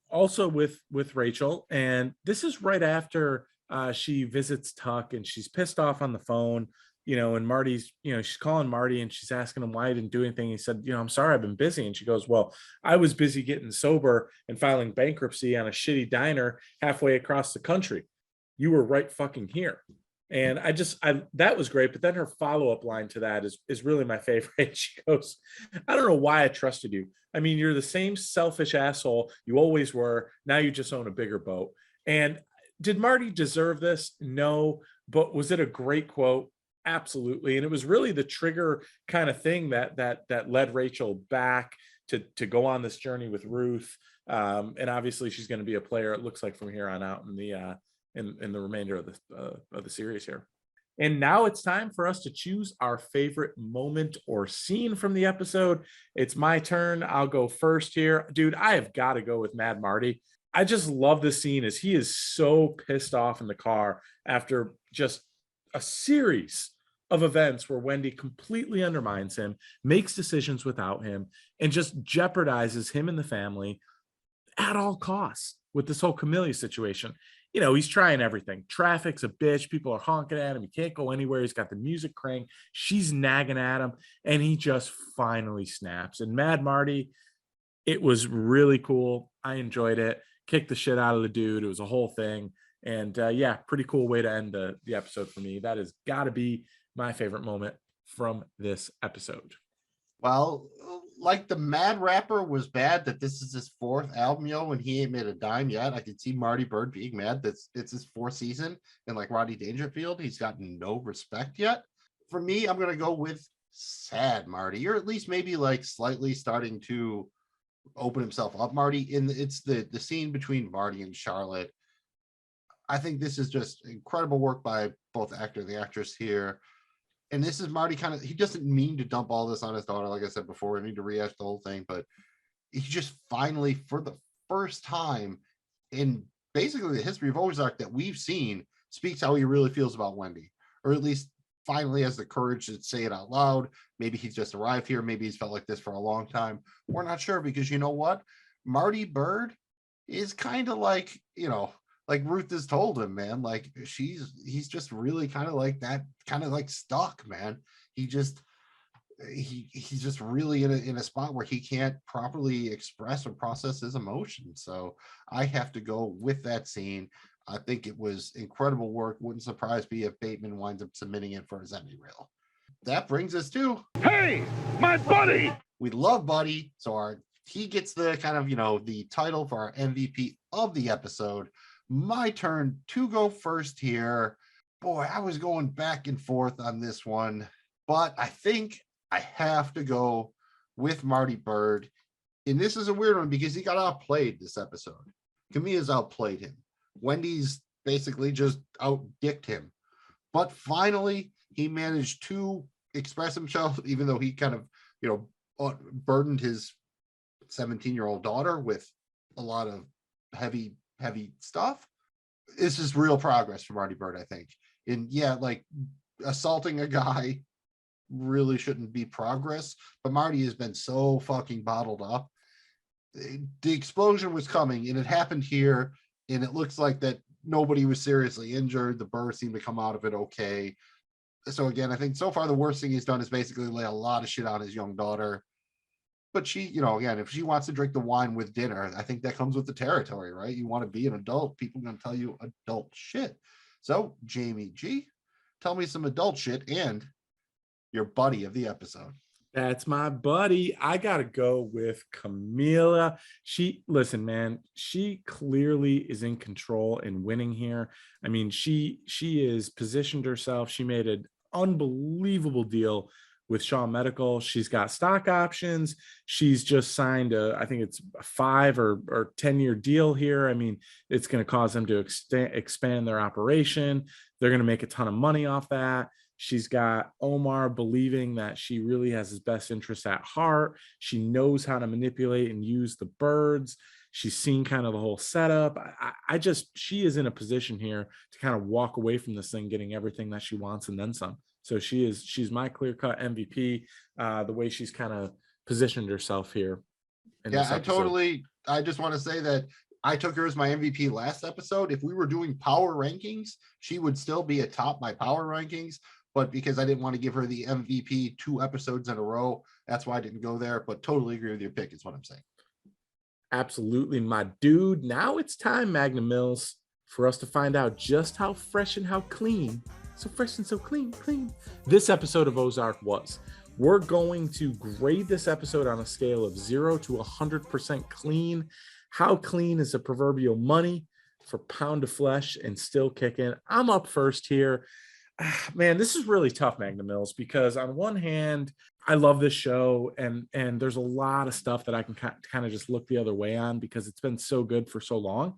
S3: Rachel. And this is right after she visits Tuck and she's pissed off on the phone, and Marty's, she's calling Marty and she's asking him why he didn't do anything. He said, "I'm sorry, I've been busy." And she goes, "Well, I was busy getting sober and filing bankruptcy on a shitty diner halfway across the country. You were right fucking here." And that was great. But then her follow-up line to that is really my favorite. She goes, "I don't know why I trusted you. I mean, you're the same selfish asshole you always were. Now you just own a bigger boat." And did Marty deserve this? No. But was it a great quote? Absolutely. And it was really the trigger kind of thing that led Rachel back to go on this journey with Ruth. And obviously she's going to be a player, it looks like, from here on out in the remainder of the series here. And now it's time for us to choose our favorite moment or scene from the episode. It's my turn. I'll go first here. Dude, I have got to go with Mad Marty. I just love the scene as he is so pissed off in the car after just a series of events where Wendy completely undermines him, makes decisions without him, and just jeopardizes him and the family at all costs with this whole Camellia situation. He's trying everything. Traffic's a bitch. People are honking at him. He can't go anywhere. He's got the music cranked. She's nagging at him. And he just finally snaps. And Mad Marty, it was really cool. I enjoyed it. Kicked the shit out of the dude. It was a whole thing. And pretty cool way to end the episode for me. That has got to be my favorite moment from this episode.
S4: Well, like the Mad Rapper was bad that this is his fourth album, and he ain't made a dime yet. I could see Marty Bird being mad that it's his fourth season, and like Rodney Dangerfield, he's gotten no respect yet. For me, I'm gonna go with sad Marty, or at least maybe like slightly starting to open himself up, Marty. It's the scene between Marty and Charlotte. I think this is just incredible work by both the actor and the actress here. And this is Marty he doesn't mean to dump all this on his daughter. Like I said before, we need to rehash the whole thing, but he just finally, for the first time in basically the history of Ozark that we've seen, speaks how he really feels about Wendy, or at least finally has the courage to say it out loud. Maybe he's just arrived here. Maybe he's felt like this for a long time. We're not sure, because you know what? Marty Bird is kind of like, like Ruth has told him, man, like he's just really kind of like that, kind of like stuck, man. He's just really in a spot where he can't properly express or process his emotions. So I have to go with that scene. I think it was incredible work. Wouldn't surprise me if Bateman winds up submitting it for his Emmy reel. That brings us to,
S5: Hey, my buddy!
S4: We love Buddy. So he gets the kind of, the title for our MVP of the episode. My turn to go first here. Boy, I was going back and forth on this one, but I think I have to go with Marty Bird. And this is a weird one because he got outplayed this episode. Camilla's outplayed him. Wendy's basically just outdicked him. But finally, he managed to express himself, even though he kind of, burdened his 17-year-old daughter with a lot of heavy stuff. this is real progress for Marty Bird, I think. And yeah, like assaulting a guy really shouldn't be progress, but Marty has been so fucking bottled up. The explosion was coming and it happened here, and it looks like that nobody was seriously injured. The Bird seemed to come out of it okay. So again, I think so far the worst thing he's done is basically lay a lot of shit on his young daughter. But she, again, if she wants to drink the wine with dinner, I think that comes with the territory, right? You want to be an adult, people are going to tell you adult shit. So Jamie G, tell me some adult shit and your buddy of the episode.
S3: That's my buddy. I gotta go with Camila. Listen, man, she clearly is in control and winning here. I mean, she is positioned herself. She made an unbelievable deal with Shaw Medical. She's got stock options. She's just signed I think it's a 5 or 10-year deal here. I mean, it's going to cause them to expand their operation. They're going to make a ton of money off that. She's got Omar believing that she really has his best interests at heart. She knows how to manipulate and use the birds. She's seen kind of the whole setup. She is in a position here to kind of walk away from this thing, getting everything that she wants and then some. So she's my clear-cut MVP, the way she's kind of positioned herself here.
S4: Yeah, I just want to say that I took her as my MVP last episode. If we were doing power rankings, she would still be atop my power rankings. But because I didn't want to give her the MVP 2 episodes in a row, that's why I didn't go there. But totally agree with your pick is what I'm saying.
S3: Absolutely, my dude. Now it's time, Magnum Mills, for us to find out just how fresh and how clean, so fresh and so clean, this episode of Ozark was. We're going to grade this episode on a scale of 0 to 100% clean. How clean is the proverbial money for Pound of Flesh and Still Kickin'? I'm up first here. Man, this is really tough, Magnum Mills, because on one hand, I love this show and there's a lot of stuff that I can kind of just look the other way on because it's been so good for so long.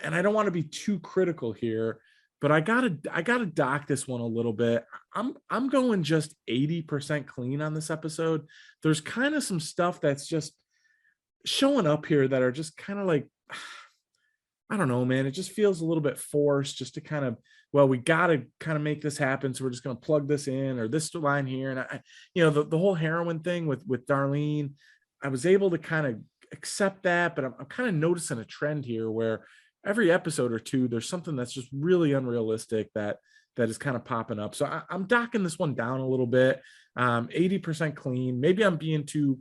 S3: And I don't want to be too critical here, but I gotta dock this one a little bit. I'm going just 80% clean on this episode. There's kind of some stuff that's just showing up here that are just kind of like, I don't know, man. It just feels a little bit forced just to kind of, well, we got to kind of make this happen. So we're just going to plug this in or this line here. And the whole heroin thing with Darlene, I was able to kind of accept that, but I'm kind of noticing a trend here where every episode or two, there's something that's just really unrealistic that is kind of popping up. So I'm docking this one down a little bit. 80% clean. Maybe I'm being too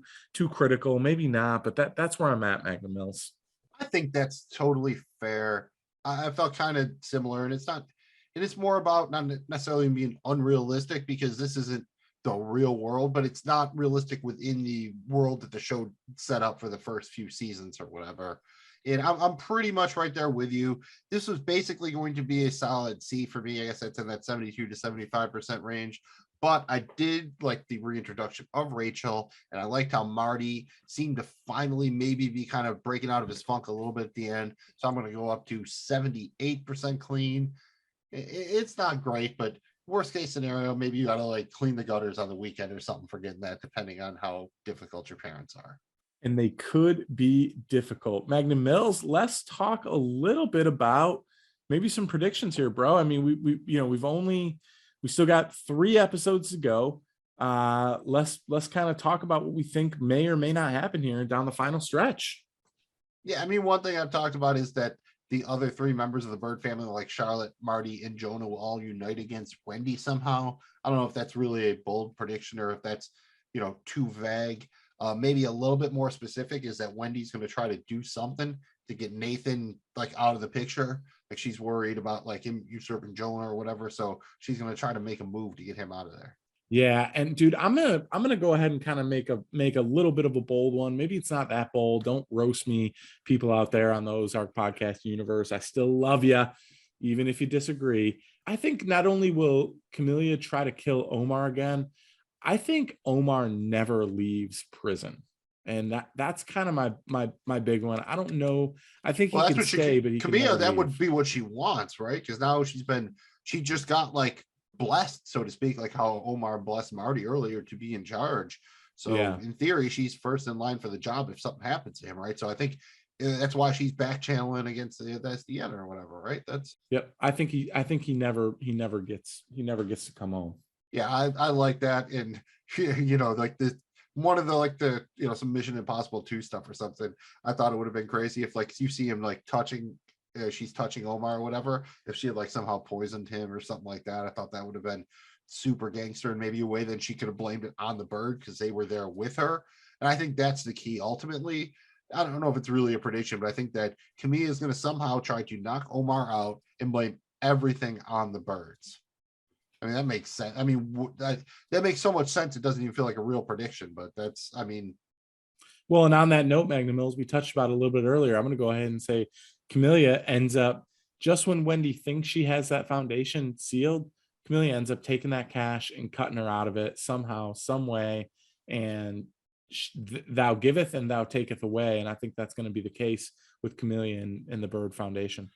S3: critical, maybe not, but that's where I'm at, Magnum Mills.
S4: I think that's totally fair. I felt kind of similar, and it's more about not necessarily being unrealistic because this isn't the real world, but it's not realistic within the world that the show set up for the first few seasons or whatever. And I'm pretty much right there with you. This was basically going to be a solid C for me. I guess that's in that 72 to 75% range. But I did like the reintroduction of Rachel, and I liked how Marty seemed to finally maybe be kind of breaking out of his funk a little bit at the end. So I'm going to go up to 78% clean. It's not great, but worst case scenario, maybe you got to like clean the gutters on the weekend or something for getting that, depending on how difficult your parents are.
S3: And they could be difficult. Magnum Mills, let's talk a little bit about maybe some predictions here, bro. I mean, we still got 3 episodes to go. Let's kind of talk about what we think may or may not happen here down the final stretch.
S4: Yeah, I mean, one thing I've talked about is that the other 3 members of the Bird family, like Charlotte, Marty, and Jonah, will all unite against Wendy somehow. I don't know if that's really a bold prediction or if that's, too vague. Maybe a little bit more specific is that Wendy's going to try to do something to get Nathan like out of the picture. Like she's worried about like him usurping Jonah or whatever. So she's going to try to make a move to get him out of there.
S3: Yeah. And dude, I'm gonna go ahead and kind of make a little bit of a bold one. Maybe it's not that bold. Don't roast me, people out there on the Ozark podcast universe. I still love you, even if you disagree. I think not only will Camellia try to kill Omar again, I think Omar never leaves prison. And that's kind of my big one. I don't know. I think he can stay, but he can never
S4: that
S3: leave.
S4: would be what she wants, right? Because now she just got like blessed, so to speak, like how Omar blessed Marty earlier to be in charge. So in theory, she's first in line for the job if something happens to him, right? So I think that's why she's back channeling against the SDN or whatever, right? That's
S3: Yep. I think he never gets to come home.
S4: yeah, I like that. And like this one of the like the some Mission Impossible 2 stuff or something. I thought it would have been crazy if like you see him like touching she's touching Omar or whatever, if she had like somehow poisoned him or something like that. I thought that would have been super gangster and maybe a way that she could have blamed it on the bird because they were there with her. And I think that's the key ultimately. I don't know if it's really a prediction, but I think that Camilla is going to somehow try to knock Omar out and blame everything on the birds. I mean, that makes sense. I mean, that makes so much sense. It doesn't even feel like a real prediction, but that's, I mean.
S3: Well, and on that note, Magnum Mills, we touched about it a little bit earlier. I'm going to go ahead and say Camellia ends up, just when Wendy thinks she has that foundation sealed, Camellia ends up taking that cash and cutting her out of it somehow, some way. And thou giveth and thou taketh away. And I think that's going to be the case with Camellia and the Bird Foundation.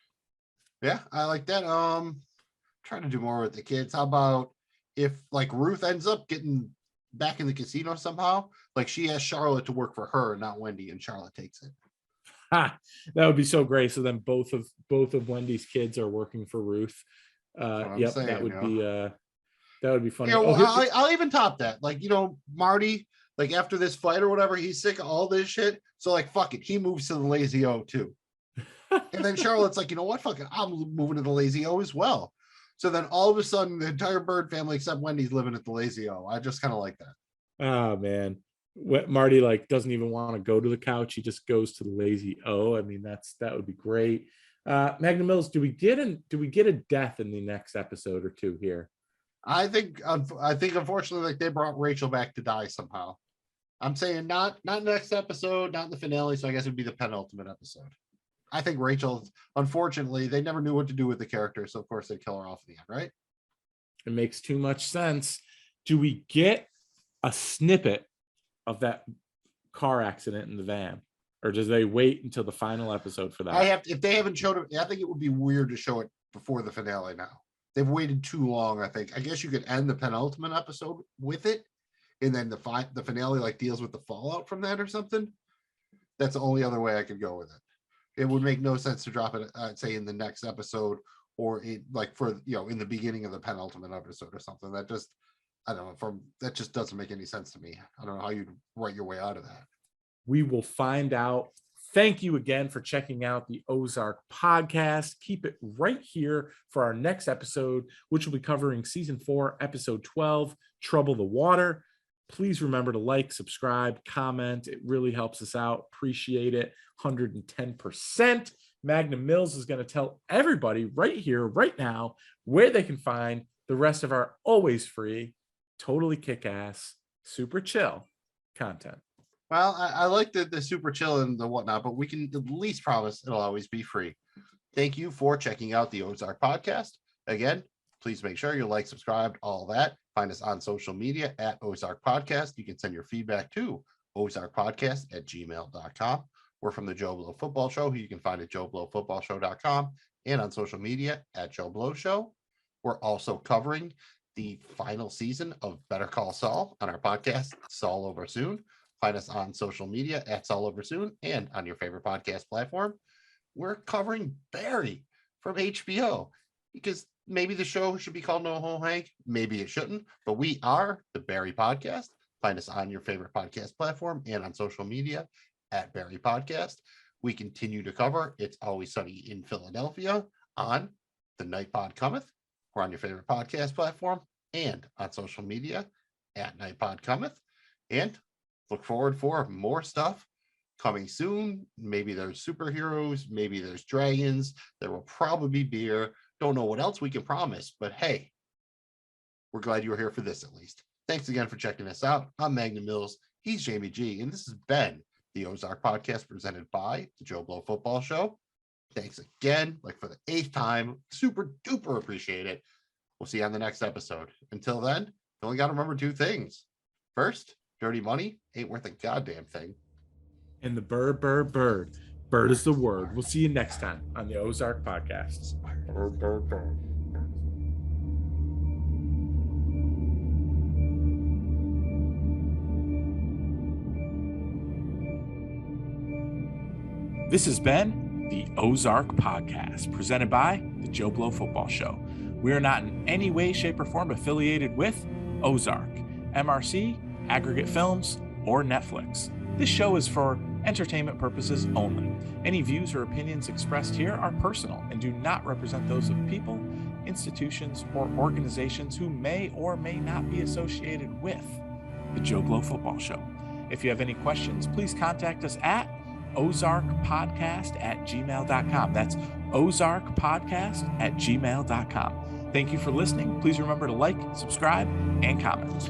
S4: Yeah, I like that. Trying to do more with the kids. How about if like Ruth ends up getting back in the casino somehow, like she has Charlotte to work for her, not Wendy, and Charlotte takes it.
S3: That would be so great. So then both of Wendy's kids are working for Ruth. Yep, saying, that would be funny.
S4: I'll even top that. Like, Marty, like after this fight or whatever, he's sick of all this shit. So like, fuck it, he moves to the Lazy O too. And then Charlotte's like, you know what? Fuck it, I'm moving to the Lazy O as well. So then all of a sudden, the entire Bird family except Wendy's living at the Lazy O. I just kind of like that.
S3: Oh man, Marty like doesn't even want to go to the couch. He just goes to the Lazy O. I mean, that would be great. Magnum Mills, do we get a death in the next episode or two here?
S4: I think unfortunately, like they brought Rachel back to die somehow. I'm saying not next episode, not in the finale. So I guess it'd be the penultimate episode. I think Rachel, unfortunately, they never knew what to do with the character, so of course they kill her off in the end, right?
S3: It makes too much sense. Do we get a snippet of that car accident in the van, or does they wait until the final episode for that?
S4: If they haven't showed it, I think it would be weird to show it before the finale now. They've waited too long, I think. I guess you could end the penultimate episode with it, and then the finale like deals with the fallout from that or something. That's the only other way I could go with it. It would make no sense to drop it, say, in the next episode or in the beginning of the penultimate episode or something. That just, I don't know, that just doesn't make any sense to me. I don't know how you'd write your way out of that.
S3: We will find out. Thank you again for checking out the Ozark podcast. Keep it right here for our next episode, which will be covering season 4, episode 12, Trouble the Water. Please remember to like, subscribe, comment. It really helps us out. Appreciate it. 110%. Magnum Mills is going to tell everybody right here, right now, where they can find the rest of our always free, totally kick-ass, super chill content.
S4: Well, I like the super chill and the whatnot, but we can at least promise it'll always be free. Thank you for checking out the Ozark podcast. Again, please make sure you like, subscribe, all that. Find us on social media at Ozark Podcast. You can send your feedback to OzarkPodcast@gmail.com. We're from the Joe Blow Football Show, who you can find at JoeBlowFootballShow.com and on social media at Joe Blow Show. We're also covering the final season of Better Call Saul on our podcast, Saul Over Soon. Find us on social media at Saul Over Soon and on your favorite podcast platform. We're covering Barry from HBO because maybe the show should be called No Home Hank. Maybe it shouldn't, but we are the Barry Podcast. Find us on your favorite podcast platform and on social media at Barry Podcast. We continue to cover It's Always Sunny in Philadelphia on The Night Pod Cometh. We're on your favorite podcast platform and on social media at Night Pod Cometh. And look forward for more stuff coming soon. Maybe there's superheroes, maybe there's dragons. There will probably be beer. Don't know what else we can promise, but hey, we're glad you were here for this at least. Thanks again for checking us out. I'm Magnum Mills. He's Jamie G. And this has been the Ozark Podcast presented by the Joe Blow Football Show. Thanks again, like for the 8th time. Super duper appreciate it. We'll see you on the next episode. Until then, you only got to remember 2 things. First, dirty money ain't worth a goddamn thing.
S3: And the bird. Bird is the word. We'll see you next time on the Ozark Podcast. Bird. This has been the Ozark Podcast, presented by the Joe Blow Football Show. We are not in any way, shape, or form affiliated with Ozark, MRC, Aggregate Films, or Netflix. This show is for entertainment purposes only. Any views or opinions expressed here are personal and do not represent those of people, institutions, or organizations who may or may not be associated with the Joe Blow Football Show. If you have any questions, please contact us at OzarkPodcast@gmail.com. That's OzarkPodcast@gmail.com. Thank you for listening. Please remember to like, subscribe, and comment.